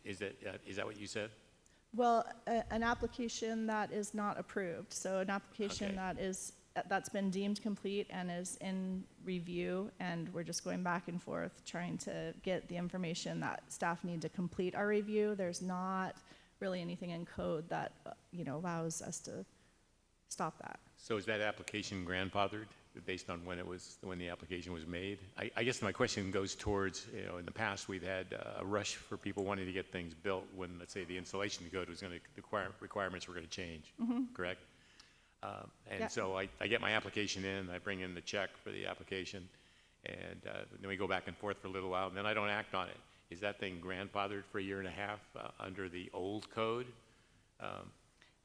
Is that what you said? Well, an application that is not approved, so an application Okay. that's been deemed complete and is in review, and we're just going back and forth trying to get the information that staff need to complete our review. There's not really anything in code that allows us to stop that. So is that application grandfathered based on when the application was made? I guess my question goes towards, in the past we've had a rush for people wanting to get things built when, let's say, the installation code was going to, the requirements were going to change, correct? And so I get my application in, I bring in the check for the application, and then we go back and forth for a little while, and then I don't act on it. Is that thing grandfathered for a year and a half under the old code?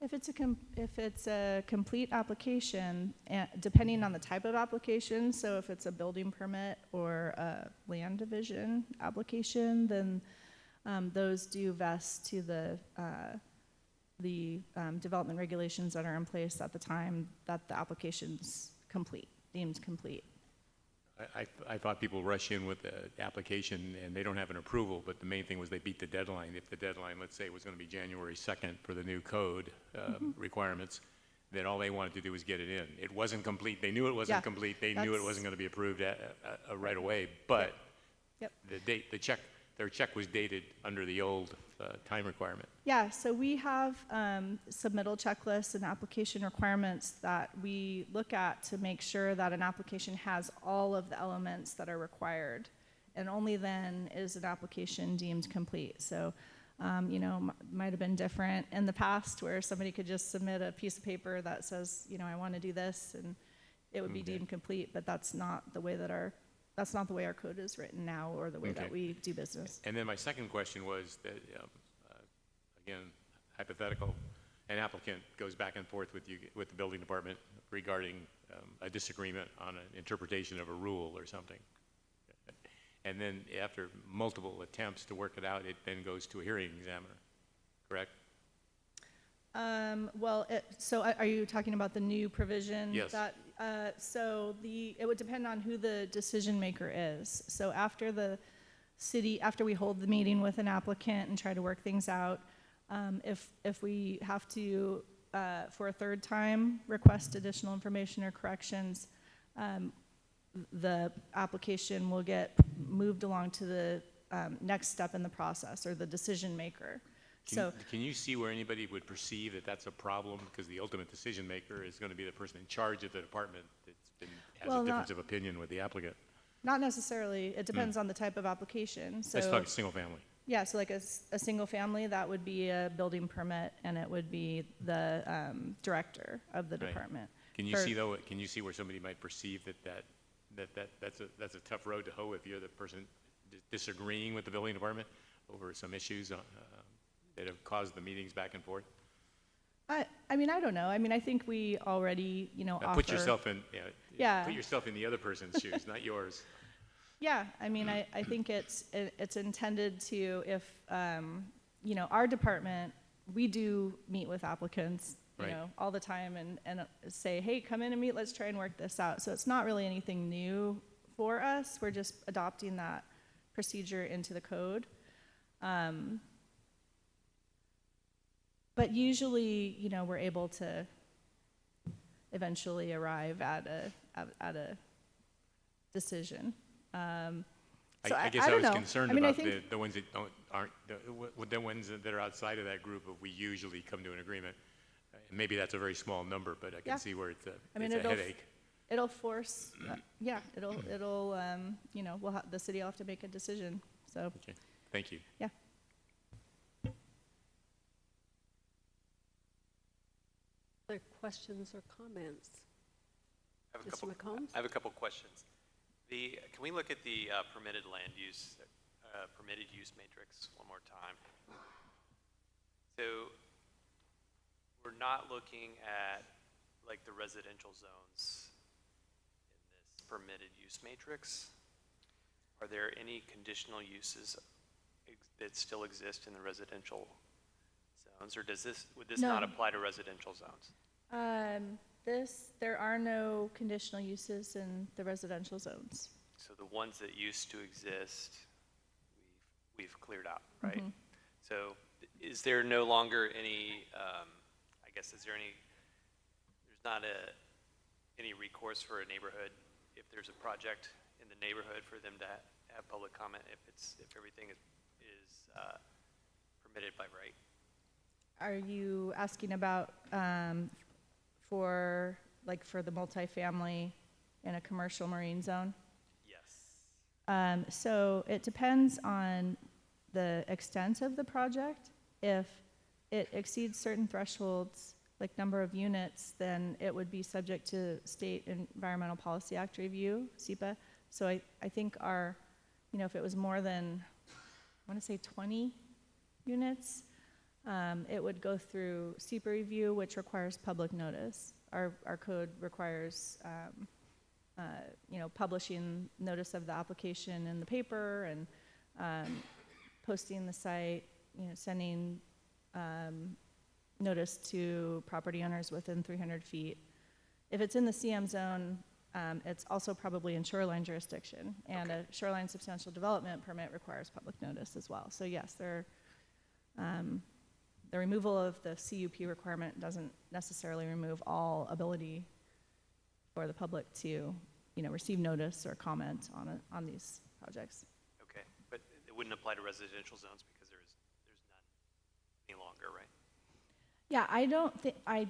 If it's a complete application, depending on the type of application, so if it's a building permit or a land division application, then those do vest to the development regulations that are in place at the time that the application's complete, deemed complete. I thought people rush in with the application and they don't have an approval, but the main thing was they beat the deadline. If the deadline, let's say, was going to be January 2nd for the new code requirements, then all they wanted to do was get it in. It wasn't complete. They knew it wasn't complete. They knew it wasn't going to be approved right away, but Yep. Their check was dated under the old time requirement. Yeah, so we have submittal checklists and application requirements that we look at to make sure that an application has all of the elements that are required. And only then is an application deemed complete. So, might have been different in the past where somebody could just submit a piece of paper that says, I want to do this, and it would be deemed complete, but that's not the way our code is written now, or the way that we do business. And then my second question was that, again, hypothetical, an applicant goes back and forth with the building department regarding a disagreement on an interpretation of a rule or something. And then after multiple attempts to work it out, it then goes to a hearing examiner, correct? So are you talking about the new provision? Yes. It would depend on who the decision maker is. So after we hold the meeting with an applicant and try to work things out, if we have to, for a third time, request additional information or corrections, the application will get moved along to the next step in the process, or the decision maker. Can you see where anybody would perceive that that's a problem, because the ultimate decision maker is going to be the person in charge of the department has a difference of opinion with the applicant? Not necessarily. It depends on the type of application. So Let's talk single family. yeah, so like a single family, that would be a building permit, and it would be the director of the Right. department. Can you see though? Can you see where somebody might perceive that's a tough road to hoe if you're the person disagreeing with the building department over some issues that have caused the meetings back and forth? I don't know. I think we already, offer. Put yourself in. Yeah. Put yourself in the other person's shoes, not yours. Yeah, I think it's intended to, if, our department, we do meet with applicants, Right. all the time, and say, hey, come in and meet, let's try and work this out. So it's not really anything new for us. We're just adopting that procedure into the code. But usually, we're able to eventually arrive at a decision. I guess I don't was know. concerned I about think the ones that aren't the ones that are outside of that group. We usually come to an agreement. And maybe that's a very small number, but I can Yeah. see where it's a it'll headache. It'll force, the city will have to make a decision. So, Okay, thank you. yeah. Other questions or comments? I have a Mr. couple. McCombs? I have a couple questions. Can we look at the permitted land use, permitted use matrix one more time? So we're not looking at like the residential zones in this permitted use matrix. Are there any conditional uses that still exist in the residential zones, or would this No. not apply to residential zones? There are no conditional uses in the residential zones. So the ones that used to exist, we've cleared out, right? So is there no longer any, there's not any recourse for a neighborhood if there's a project in the neighborhood for them to have public comment if everything is permitted by right? Are you asking about for the multifamily in a commercial marine zone? Yes. So it depends on the extent of the project. If it exceeds certain thresholds, like number of units, then it would be subject to State Environmental Policy Act review, SEPA. So I think if it was more than, I want to say 20 units, it would go through SEPA review, which requires public notice. Our code requires, publishing notice of the application in the paper, and posting the site, sending notice to property owners within 300 feet. If it's in the CM zone, it's also probably in shoreline jurisdiction, and a shoreline substantial development permit requires public notice as well. So yes, the removal of the CUP requirement doesn't necessarily remove all ability for the public to, receive notice or comment on these projects. it wouldn't apply to residential zones because there's none any longer, right? Yeah, I don't think, I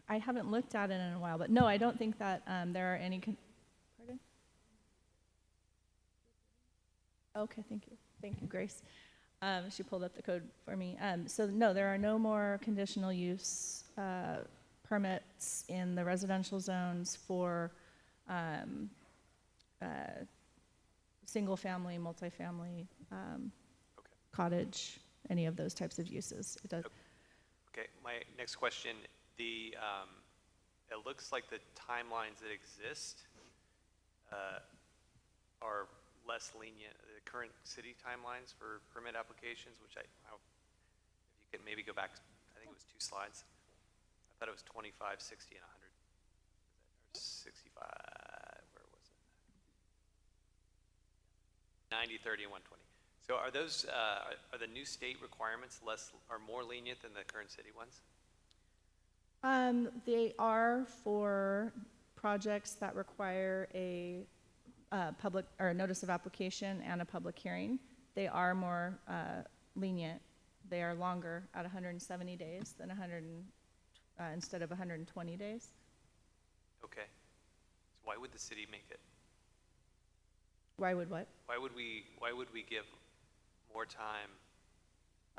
haven't looked at it in a while, but no, I don't think that there are any, pardon? Okay, thank you. Thank you, Grace. She pulled up the code for me. So no, there are no more conditional use permits in the residential zones for single-family, multifamily, Okay. cottage, any of those types of uses. It does. Okay, my next question, it looks like the timelines that exist are less lenient, the current city timelines for permit applications, which if you could maybe go back, I think it was 2 slides. I thought it was 25, 60, and 100. Or 65, where was it? 90, 30, and 120. So are those, are the new state requirements more lenient than the current city ones? They are for projects that require a public or a notice of application and a public hearing. They are more lenient. They are longer at 170 days than instead of 120 days. Okay. So why would the city make it? Why would what? Why would we give more time?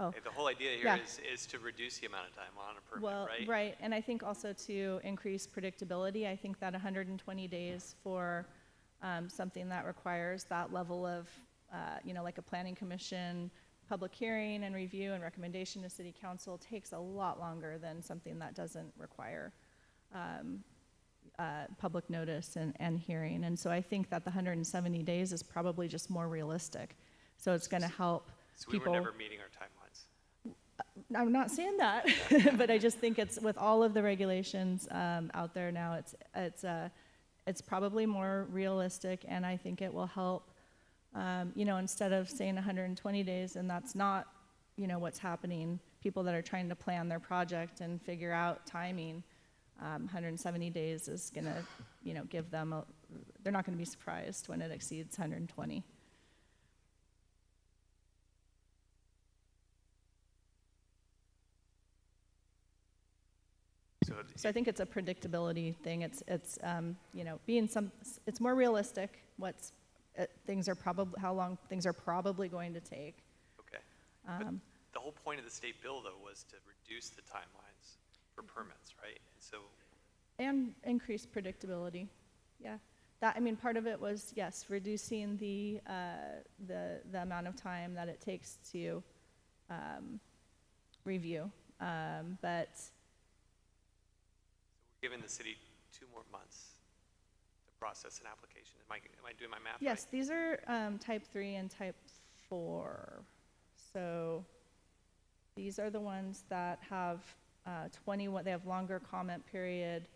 Oh, Okay, the whole idea here yeah. is to reduce the amount of time on a permit, well, right? right, and I think also to increase predictability. I think that 120 days for something that requires that level of, like a planning commission, public hearing and review and recommendation to city council takes a lot longer than something that doesn't require public notice and hearing. And so I think that the 170 days is probably just more realistic. So it's going to help So we people. were never meeting our timelines. I'm not saying that, but I just think it's with all of the regulations out there now, it's probably more realistic, and I think it will help. Instead of saying 120 days, and that's not, what's happening. People that are trying to plan their project and figure out timing, 170 days is going to, give them they're not going to be surprised when it exceeds 120. So I think it's a predictability thing. It's it's more realistic. How long things are probably going to take. Okay. But the whole point of the state bill, though, was to reduce the timelines for permits, right? And increase predictability. Yeah. Part of it was, yes, reducing the amount of time that it takes to review. But Giving the city 2 more months to process an application. Am I doing my math yes, right? these are type 3 and type 4. So these are the ones that have 21, they have longer comment period,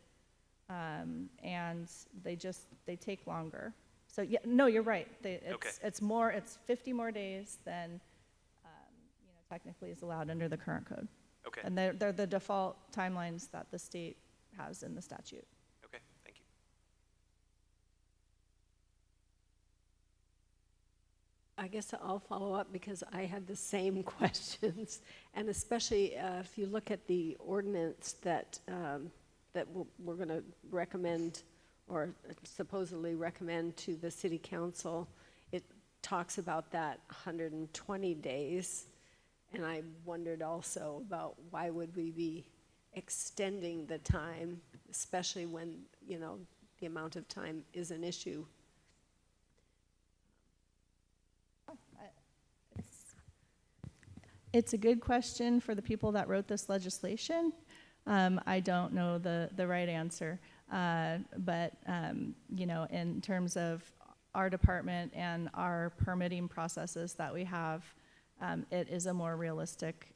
and they take longer. So yeah, no, you're right. It's 50 more days than technically is allowed under the current code. Okay. And they're the default timelines that the state has in the statute. Okay, thank you. I guess I'll follow up because I had the same questions, and especially if you look at the ordinance that we're going to recommend or supposedly recommend to the city council, it talks about that 120 days, and I wondered also about why would we be extending the time, especially when the amount of time is an issue. It's a good question for the people that wrote this legislation. I don't know the right answer, but in terms of our department and our permitting processes that we have, it is a more realistic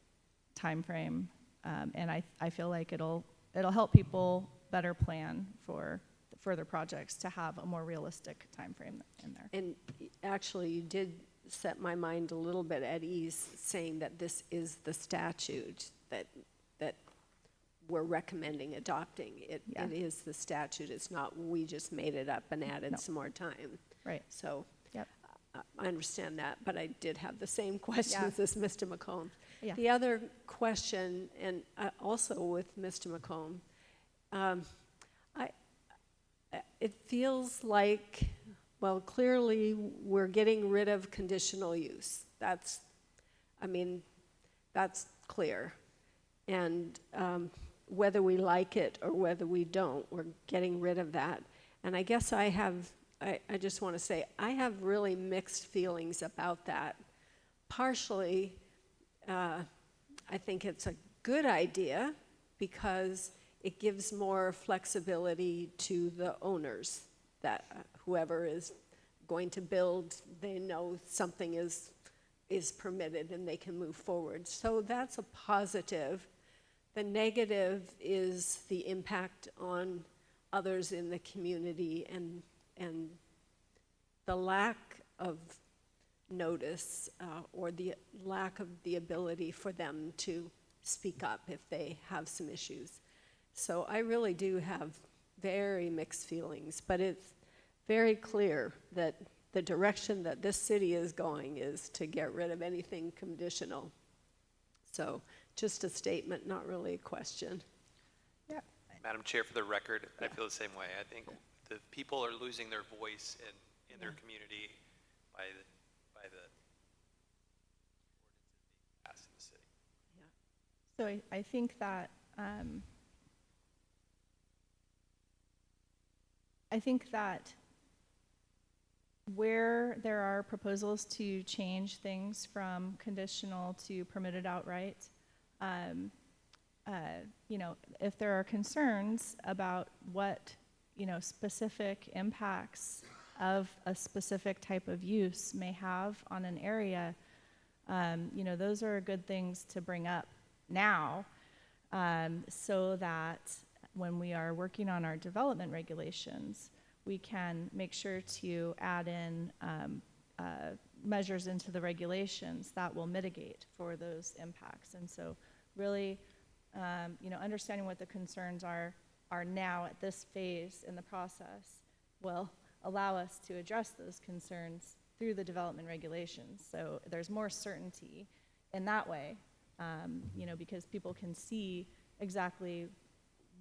time frame, and I feel like it'll help people better plan for further projects to have a more realistic time frame in there. And actually, you did set my mind a little bit at ease saying that this is the statute that we're recommending adopting. It is the statute. It's not we just made it up and added some more time. Right. So Yep. I understand that, but I did have the same questions as Mr. McComb. Yeah. The other question, and also with Mr. McComb, it feels like, well, clearly we're getting rid of conditional use. That's clear. And whether we like it or whether we don't, we're getting rid of that. And I guess I just want to say, I have really mixed feelings about that. Partially, I think it's a good idea because it gives more flexibility to the owners, that whoever is going to build, they know something is permitted and they can move forward. So that's a positive. The negative is the impact on others in the community and the lack of notice or the lack of the ability for them to speak up if they have some issues. So I really do have very mixed feelings, but it's very clear that the direction that this city is going is to get rid of anything conditional. So just a statement, not really a question. Madam Chair, for the record, I feel the same way. I think the people are losing their voice in their community by the ordinances being passed in the city. So I think that where there are proposals to change things from conditional to permitted outright, if there are concerns about what, specific impacts of a specific type of use may have on an area, those are good things to bring up now, so that when we are working on our development regulations, we can make sure to add in measures into the regulations that will mitigate for those impacts. And so really, understanding what the concerns are now at this phase in the process will allow us to address those concerns through the development regulations. So there's more certainty in that way, because people can see exactly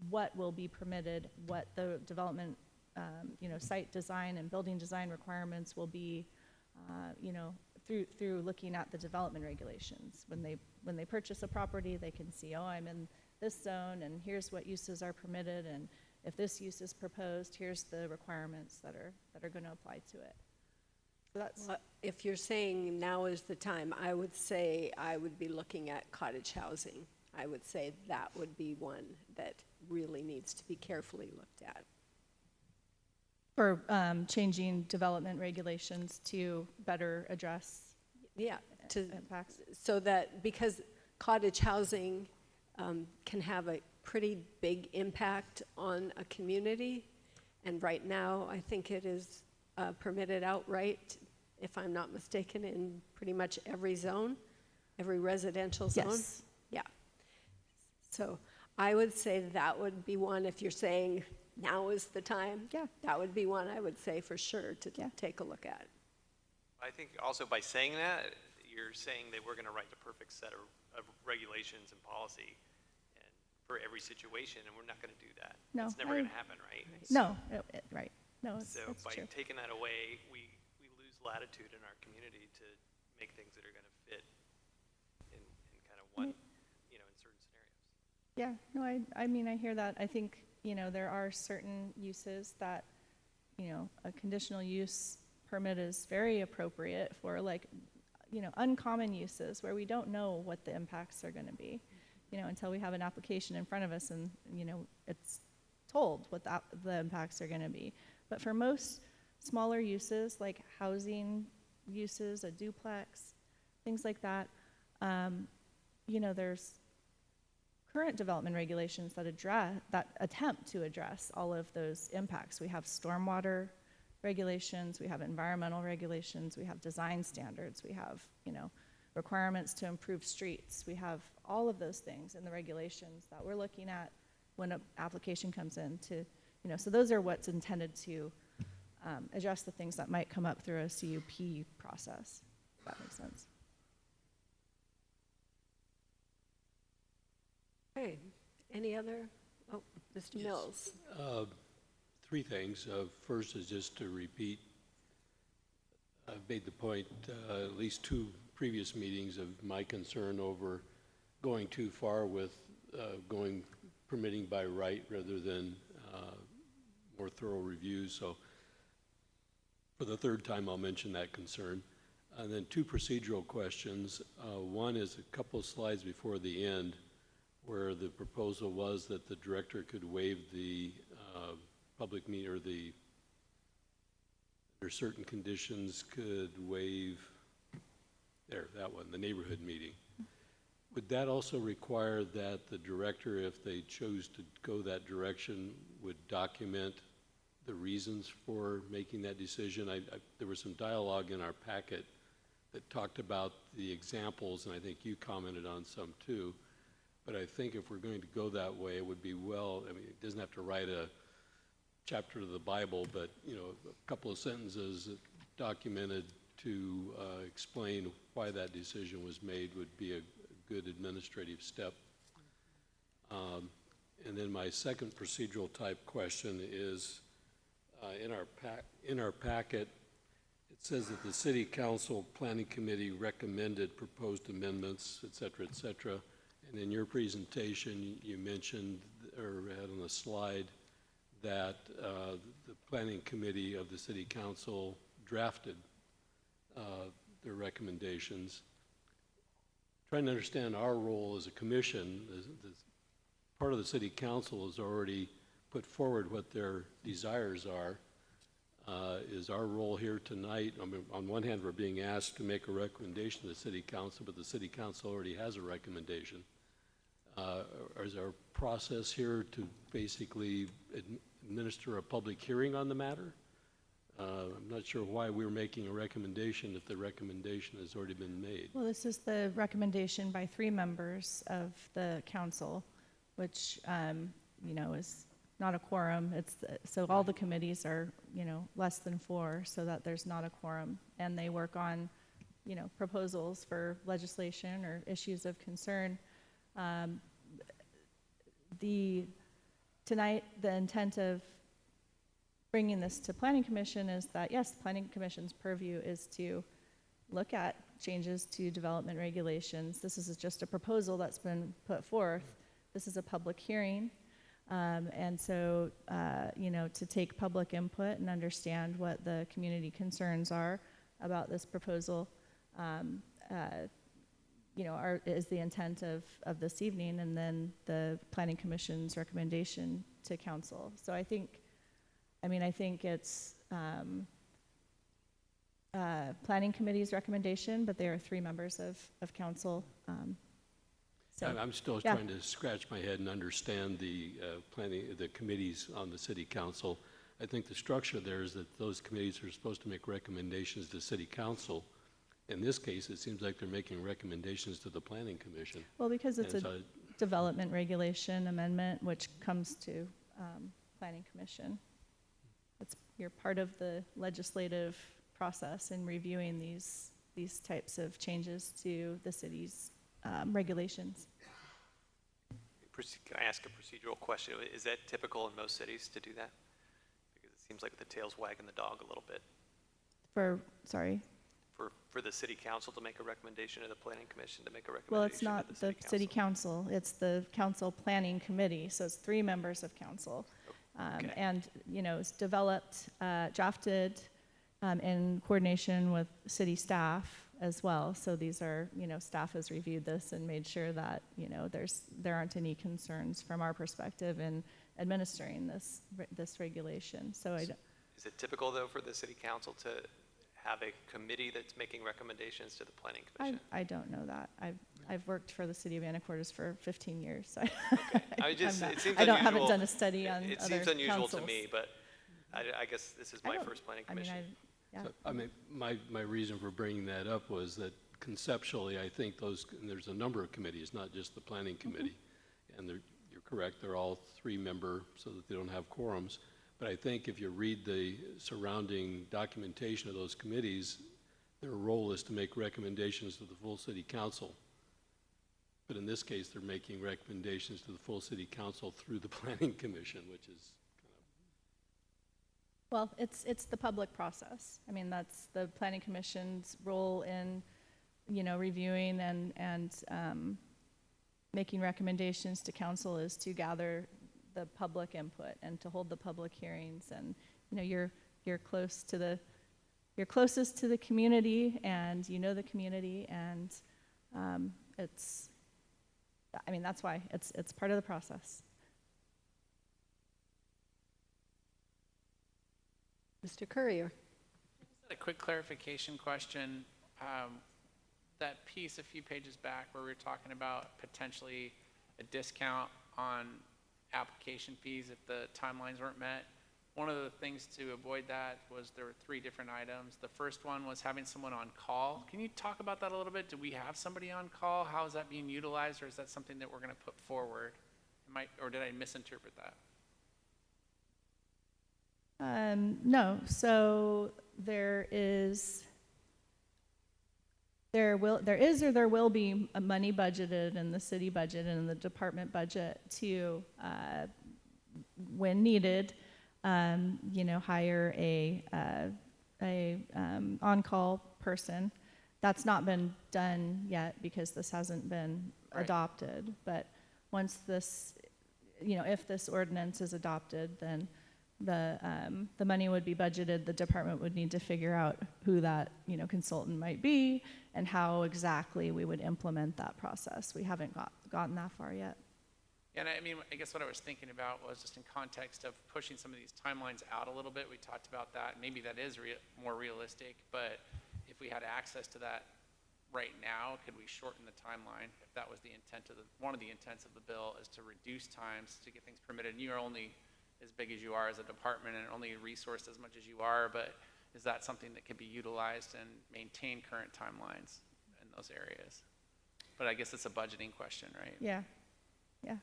what will be permitted, what the development, site design and building design requirements will be, through looking at the development regulations. When they purchase a property, they can see, oh, I'm in this zone, and here's what uses are permitted, and if this use is proposed, here's the requirements that are going to apply to it. So that's. Well, if you're saying now is the time, I would say I would be looking at cottage housing. I would say that would be one that really needs to be carefully looked at. For changing development regulations to better address impacts. So that, because cottage housing can have a pretty big impact on a community, and right now I think it is permitted outright, if I'm not mistaken, in pretty much every zone, every residential zone. Yes. Yeah. So I would say that would be one, if you're saying now is the time. Yeah. That would be one I would say for sure to take a look at. I think also by saying that, you're saying that we're going to write the perfect set of regulations and policy and for every situation, and we're not going to do that. No, It's never going to happen, right? No, right. No, it's So by true. taking that away, we lose latitude in our community to make things that are going to fit in kind of one, in certain scenarios. Yeah, no, I mean, I hear that. I think, there are certain uses that, a conditional use permit is very appropriate for, like, uncommon uses where we don't know what the impacts are going to be, until we have an application in front of us and, it's told what the impacts are going to be. But for most smaller uses, like housing uses, a duplex, things like that, there's current development regulations that attempt to address all of those impacts. We have stormwater regulations, we have environmental regulations, we have design standards, we have, requirements to improve streets. We have all of those things in the regulations that we're looking at when an application comes in to, so those are what's intended to address the things that might come up through a CUP process, if that makes sense. Okay, any other? Oh, Mr. Mills. Three things. First is just to repeat, I've made the point at least two previous meetings of my concern over going too far with permitting by right rather than more thorough reviews. So for the third time, I'll mention that concern. And then two procedural questions. One is a couple of slides before the end where the proposal was that the director could waive the public meeting, or under certain conditions could waive, that one, the neighborhood meeting. Would that also require that the director, if they chose to go that direction, would document the reasons for making that decision? There was some dialogue in our packet that talked about the examples, and I think you commented on some too. But I think if we're going to go that way, it would be it doesn't have to write a chapter of the Bible, but, a couple of sentences documented to explain why that decision was made would be a good administrative step. And then my second procedural type question is, in our packet, it says that the City Council Planning Committee recommended proposed amendments, et cetera, and in your presentation, you mentioned, or had on a slide, that the Planning Committee of the City Council drafted their recommendations. Trying to understand our role as a commission, part of the City Council has already put forward what their desires are. Is our role here tonight, on one hand, we're being asked to make a recommendation to the City Council, but the City Council already has a recommendation. Is our process here to basically administer a public hearing on the matter? I'm not sure why we're making a recommendation if the recommendation has already been made. Well, this is the recommendation by 3 members of the council, which, is not a quorum. So all the committees are, less than 4, so that there's not a quorum. And they work on, proposals for legislation or issues of concern. Tonight, the intent of bringing this to Planning Commission is that, yes, the Planning Commission's purview is to look at changes to development regulations. This is just a proposal that's been put forth. This is a public hearing. And so, to take public input and understand what the community concerns are about this proposal, is the intent of this evening, and then the Planning Commission's recommendation to council. So I think it's Planning Committee's recommendation, but there are 3 members of council. I'm still trying to scratch my head and understand the committees on the City Council. I think the structure there is that those committees are supposed to make recommendations to City Council. In this case, it seems like they're making recommendations to the Planning Commission. Well, because it's a development regulation amendment, which comes to Planning Commission. You're part of the legislative process in reviewing these types of changes to the city's regulations. Can I ask a procedural question? Is that typical in most cities to do that? Because it seems like the tail's wagging the dog a little bit. For the City Council to make a recommendation to the Planning Commission to make a recommendation. Well, it's not to the the City Council. It's the Council Planning Committee, so it's 3 members of council. Okay. And, it's developed, drafted in coordination with city staff as well. So these are, staff has reviewed this and made sure that, there aren't any concerns from our perspective in administering this regulation. So is it typical, though, for the City Council to have a committee that's making recommendations to the Planning Commission? I don't know that. I've worked for the city of Anacortes for 15 years. So Okay. It seems haven't done a study on It other seems unusual councils. to me, but I guess this is my first Planning Commission. My reason for bringing that up was that conceptually, I think there's a number of committees, not just the Planning Committee. And you're correct, they're all 3-member so that they don't have quorums. But I think if you read the surrounding documentation of those committees, their role is to make recommendations to the full city council. But in this case, they're making recommendations to the full city council through the planning commission, which is Well, it's the public process. I mean, that's the planning commission's role in, reviewing and making recommendations to council is to gather the public input and to hold the public hearings. And, you're close to you're closest to the community, and the community, and that's why it's part of the process. Mr. Courier. A quick clarification question. That piece a few pages back where we were talking about potentially a discount on application fees if the timelines weren't met. One of the things to avoid that was there were 3 different items. The first one was having someone on call. Can you talk about that a little bit? Do we have somebody on call? How is that being utilized, or is that something that we're going to put forward? Or did I misinterpret that? No, so there will be a money budgeted in the city budget and in the department budget to, when needed, hire a on-call person. That's not been done yet because this hasn't been adopted. But once this, if this ordinance is adopted, then the money would be budgeted. The department would need to figure out who that consultant might be and how exactly we would implement that process. We haven't gotten that far yet. And I guess what I was thinking about was just in context of pushing some of these timelines out a little bit. We talked about that. Maybe that is more realistic, but if we had access to that right now, could we shorten the timeline? If that was the intent of one of the intents of the bill, is to reduce times to get things permitted. And you are only as big as you are as a department and only resourced as much as you are, but is that something that could be utilized and maintain current timelines in those areas? But I guess it's a budgeting question, right? Yeah. That's it.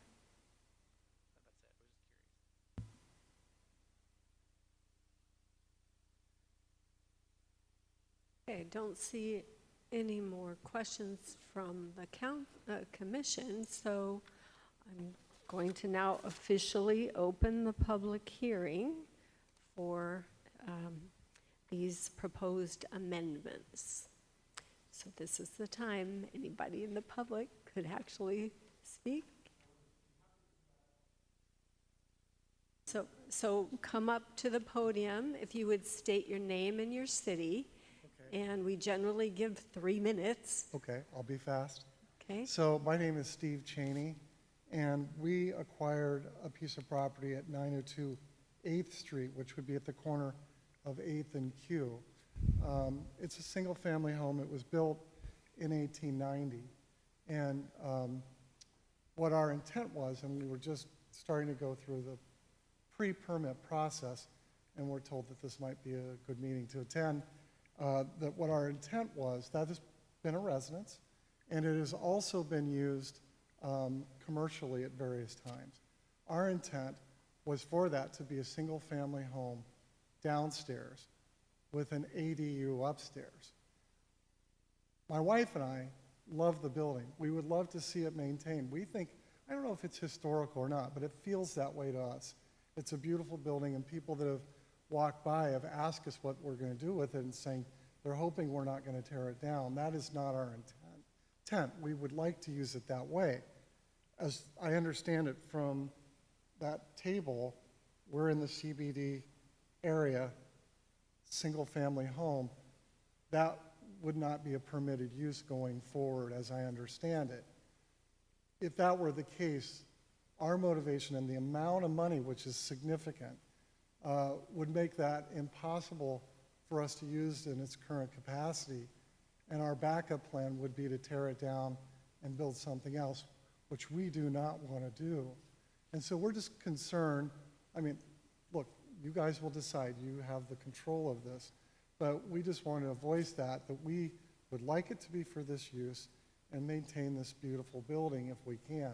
Okay, don't see any more questions from the commission, so I'm going to now officially open the public hearing for these proposed amendments. So this is the time anybody in the public could actually speak. So come up to the podium if you would state your name and your city. Okay. And we generally give 3 minutes. Okay, I'll be fast. Okay. So my name is Steve Cheney, and we acquired a piece of property at 902 8th Street, which would be at the corner of 8th and Q. It's a single-family home. It was built in 1890. And what our intent was, and we were just starting to go through the pre-permit process, and we're told that this might be a good meeting to attend, that what our intent was, that has been a residence, and it has also been used commercially at various times. Our intent was for that to be a single-family home downstairs with an ADU upstairs. My wife and I love the building. We would love to see it maintained. We think, I don't know if it's historical or not, but it feels that way to us. It's a beautiful building, and people that have walked by have asked us what we're going to do with it and saying they're hoping we're not going to tear it down. That is not our intent. We would like to use it that way. As I understand it from that table, we're in the CBD area, single-family home. That would not be a permitted use going forward, as I understand it. If that were the case, our motivation and the amount of money, which is significant, would make that impossible for us to use in its current capacity. And our backup plan would be to tear it down and build something else, which we do not want to do. And so we're just concerned. I mean, look, you guys will decide. You have the control of this. But we just want to voice that we would like it to be for this use and maintain this beautiful building if we can.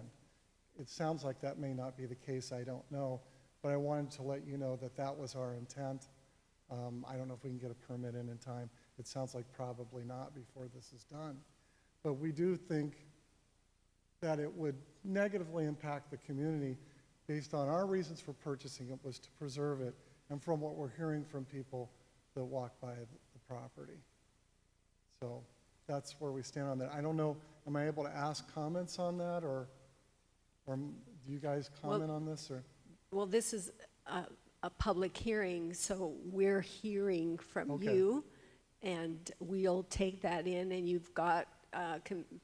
It sounds like that may not be the case, I don't know. but I wanted to let you know that that was our intent. I don't know if we can get a permit in time. It sounds like probably not before this is done. But we do think that it would negatively impact the community based on our reasons for purchasing it was to preserve it, and from what we're hearing from people that walk by the property. So that's where we stand on that. I don't know, am I able to ask comments on that, or do you guys comment on this, or? Well, this is a public hearing, so we're hearing from Okay. you, and we'll take that in, and you've got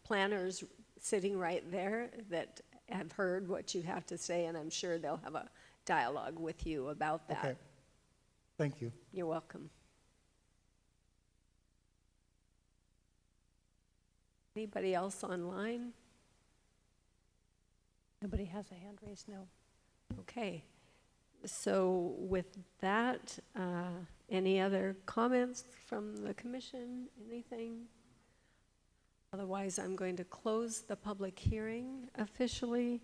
planners sitting right there that have heard what you have to say, and I'm sure they'll have a dialogue with you about that. Okay. Thank you. You're welcome. Anybody else online? Nobody has a hand raised, no. Okay. So with that, any other comments from the commission? Anything? Otherwise, I'm going to close the public hearing officially,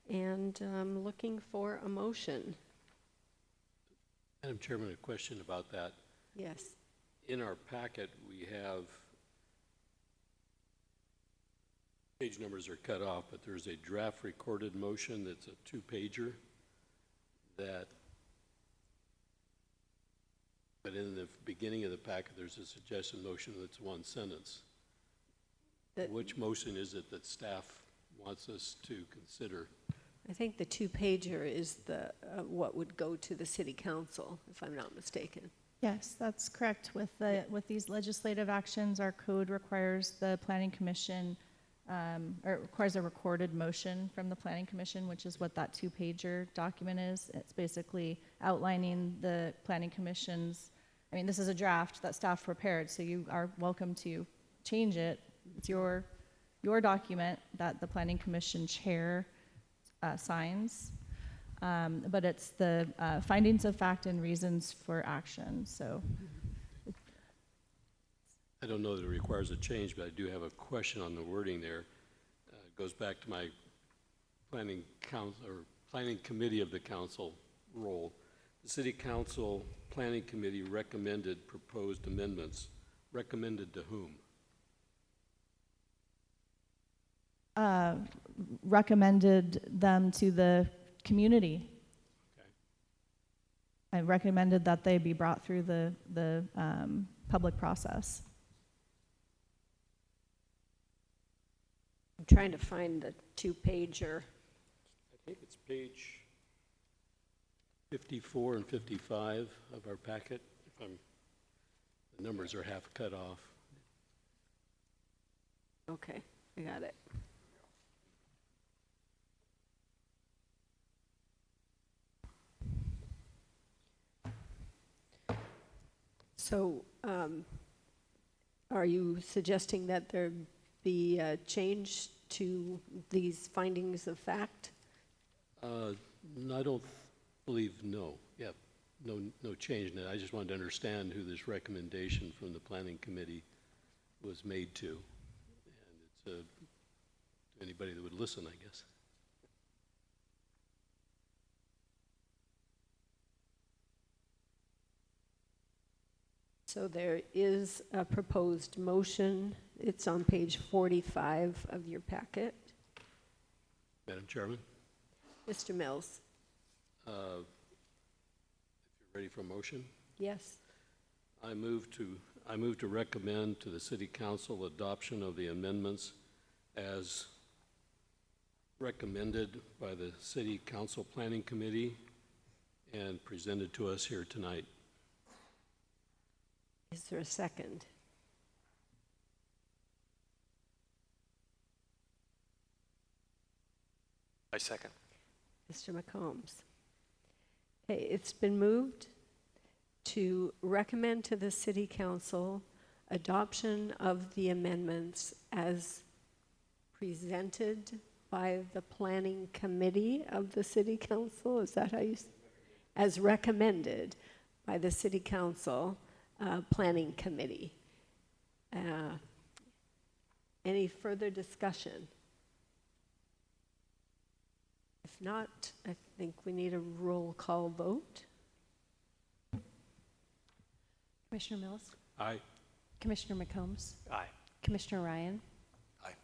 and I'm looking for a motion. Madam Chairman, a question about that. Yes. In our packet, we have, page numbers are cut off, but there's a draft recorded motion that's a two-pager that, but in the beginning of the packet, there's a suggested motion that's one sentence. Which motion is it that staff wants us to consider? I think the two-pager is the what would go to the city council, if I'm not mistaken. Yes, that's correct. With these legislative actions, our code requires the planning commission, or it requires a recorded motion from the planning commission, which is what that two-pager document is. It's basically outlining the planning commission's, I mean, this is a draft that staff prepared, so you are welcome to change it. It's your document that the planning commission chair signs, but it's the findings of fact and reasons for action. So I don't know that it requires a change, but I do have a question on the wording there. It goes back to my planning council or planning committee of the council role. The city council planning committee recommended proposed amendments. Recommended to whom? recommended them to the community. Okay. I recommended that they be brought through the public process. I'm trying to find the two-pager. I think it's page 54 and 55 of our packet. The numbers are half cut off. Okay, I got it. So, are you suggesting that there be a change to these findings of fact? I don't believe, no. Yeah, no change in it. I just wanted to understand who this recommendation from the planning committee was made to. And it's anybody that would listen, I guess. So there is a proposed motion. It's on page 45 of your packet. Madam Chairman, Mr. Mills? if you're ready for a motion, Yes. I move to recommend to the City Council adoption of the amendments as recommended by the City Council Planning Committee and presented to us here tonight. Is there a second? I second. Mr. McCombs? Okay, it's been moved to recommend to the City Council adoption of the amendments as presented by the Planning Committee of the City Council. Is that how you, as recommended by the City Council Planning Committee. Any further discussion? If not, I think we need a roll call vote. Commissioner Mills, Aye. Commissioner McCombs, Aye. Commissioner Ryan, Aye.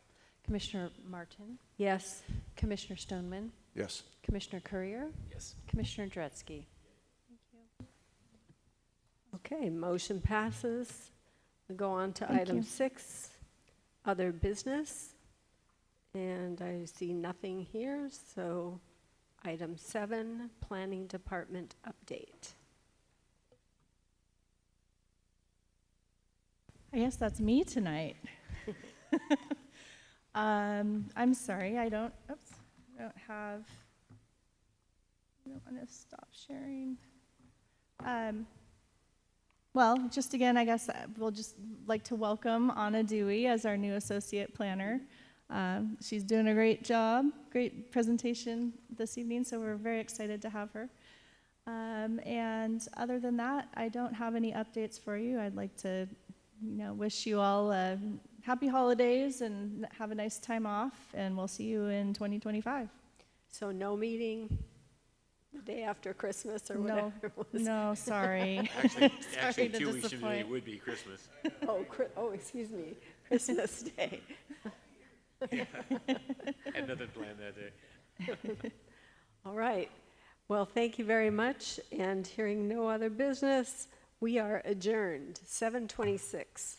Commissioner Martin, Yes. Commissioner Stoneman, Yes. Commissioner Courier, Yes. Commissioner Dretsky. Okay, motion passes. We go on to Thank item you. 6, other business. And I see nothing here, so item 7, planning department update. I guess that's me tonight. I'm sorry, I don't want to stop sharing. Well, just again, I guess we'll just like to welcome Anna Dewey as our new associate planner. She's doing a great job, great presentation this evening, so we're very excited to have her. And other than that, I don't have any updates for you. I'd like to, wish you all happy holidays and have a nice time off, and we'll see you in 2025. So no meeting the day after Christmas or whatever it was? No, sorry. Actually, to 2 weeks from today disappoint. would be Christmas. Excuse me, Christmas Day. Had nothing planned that day. All right. Well, thank you very much. And hearing no other business, we are adjourned, 7:26.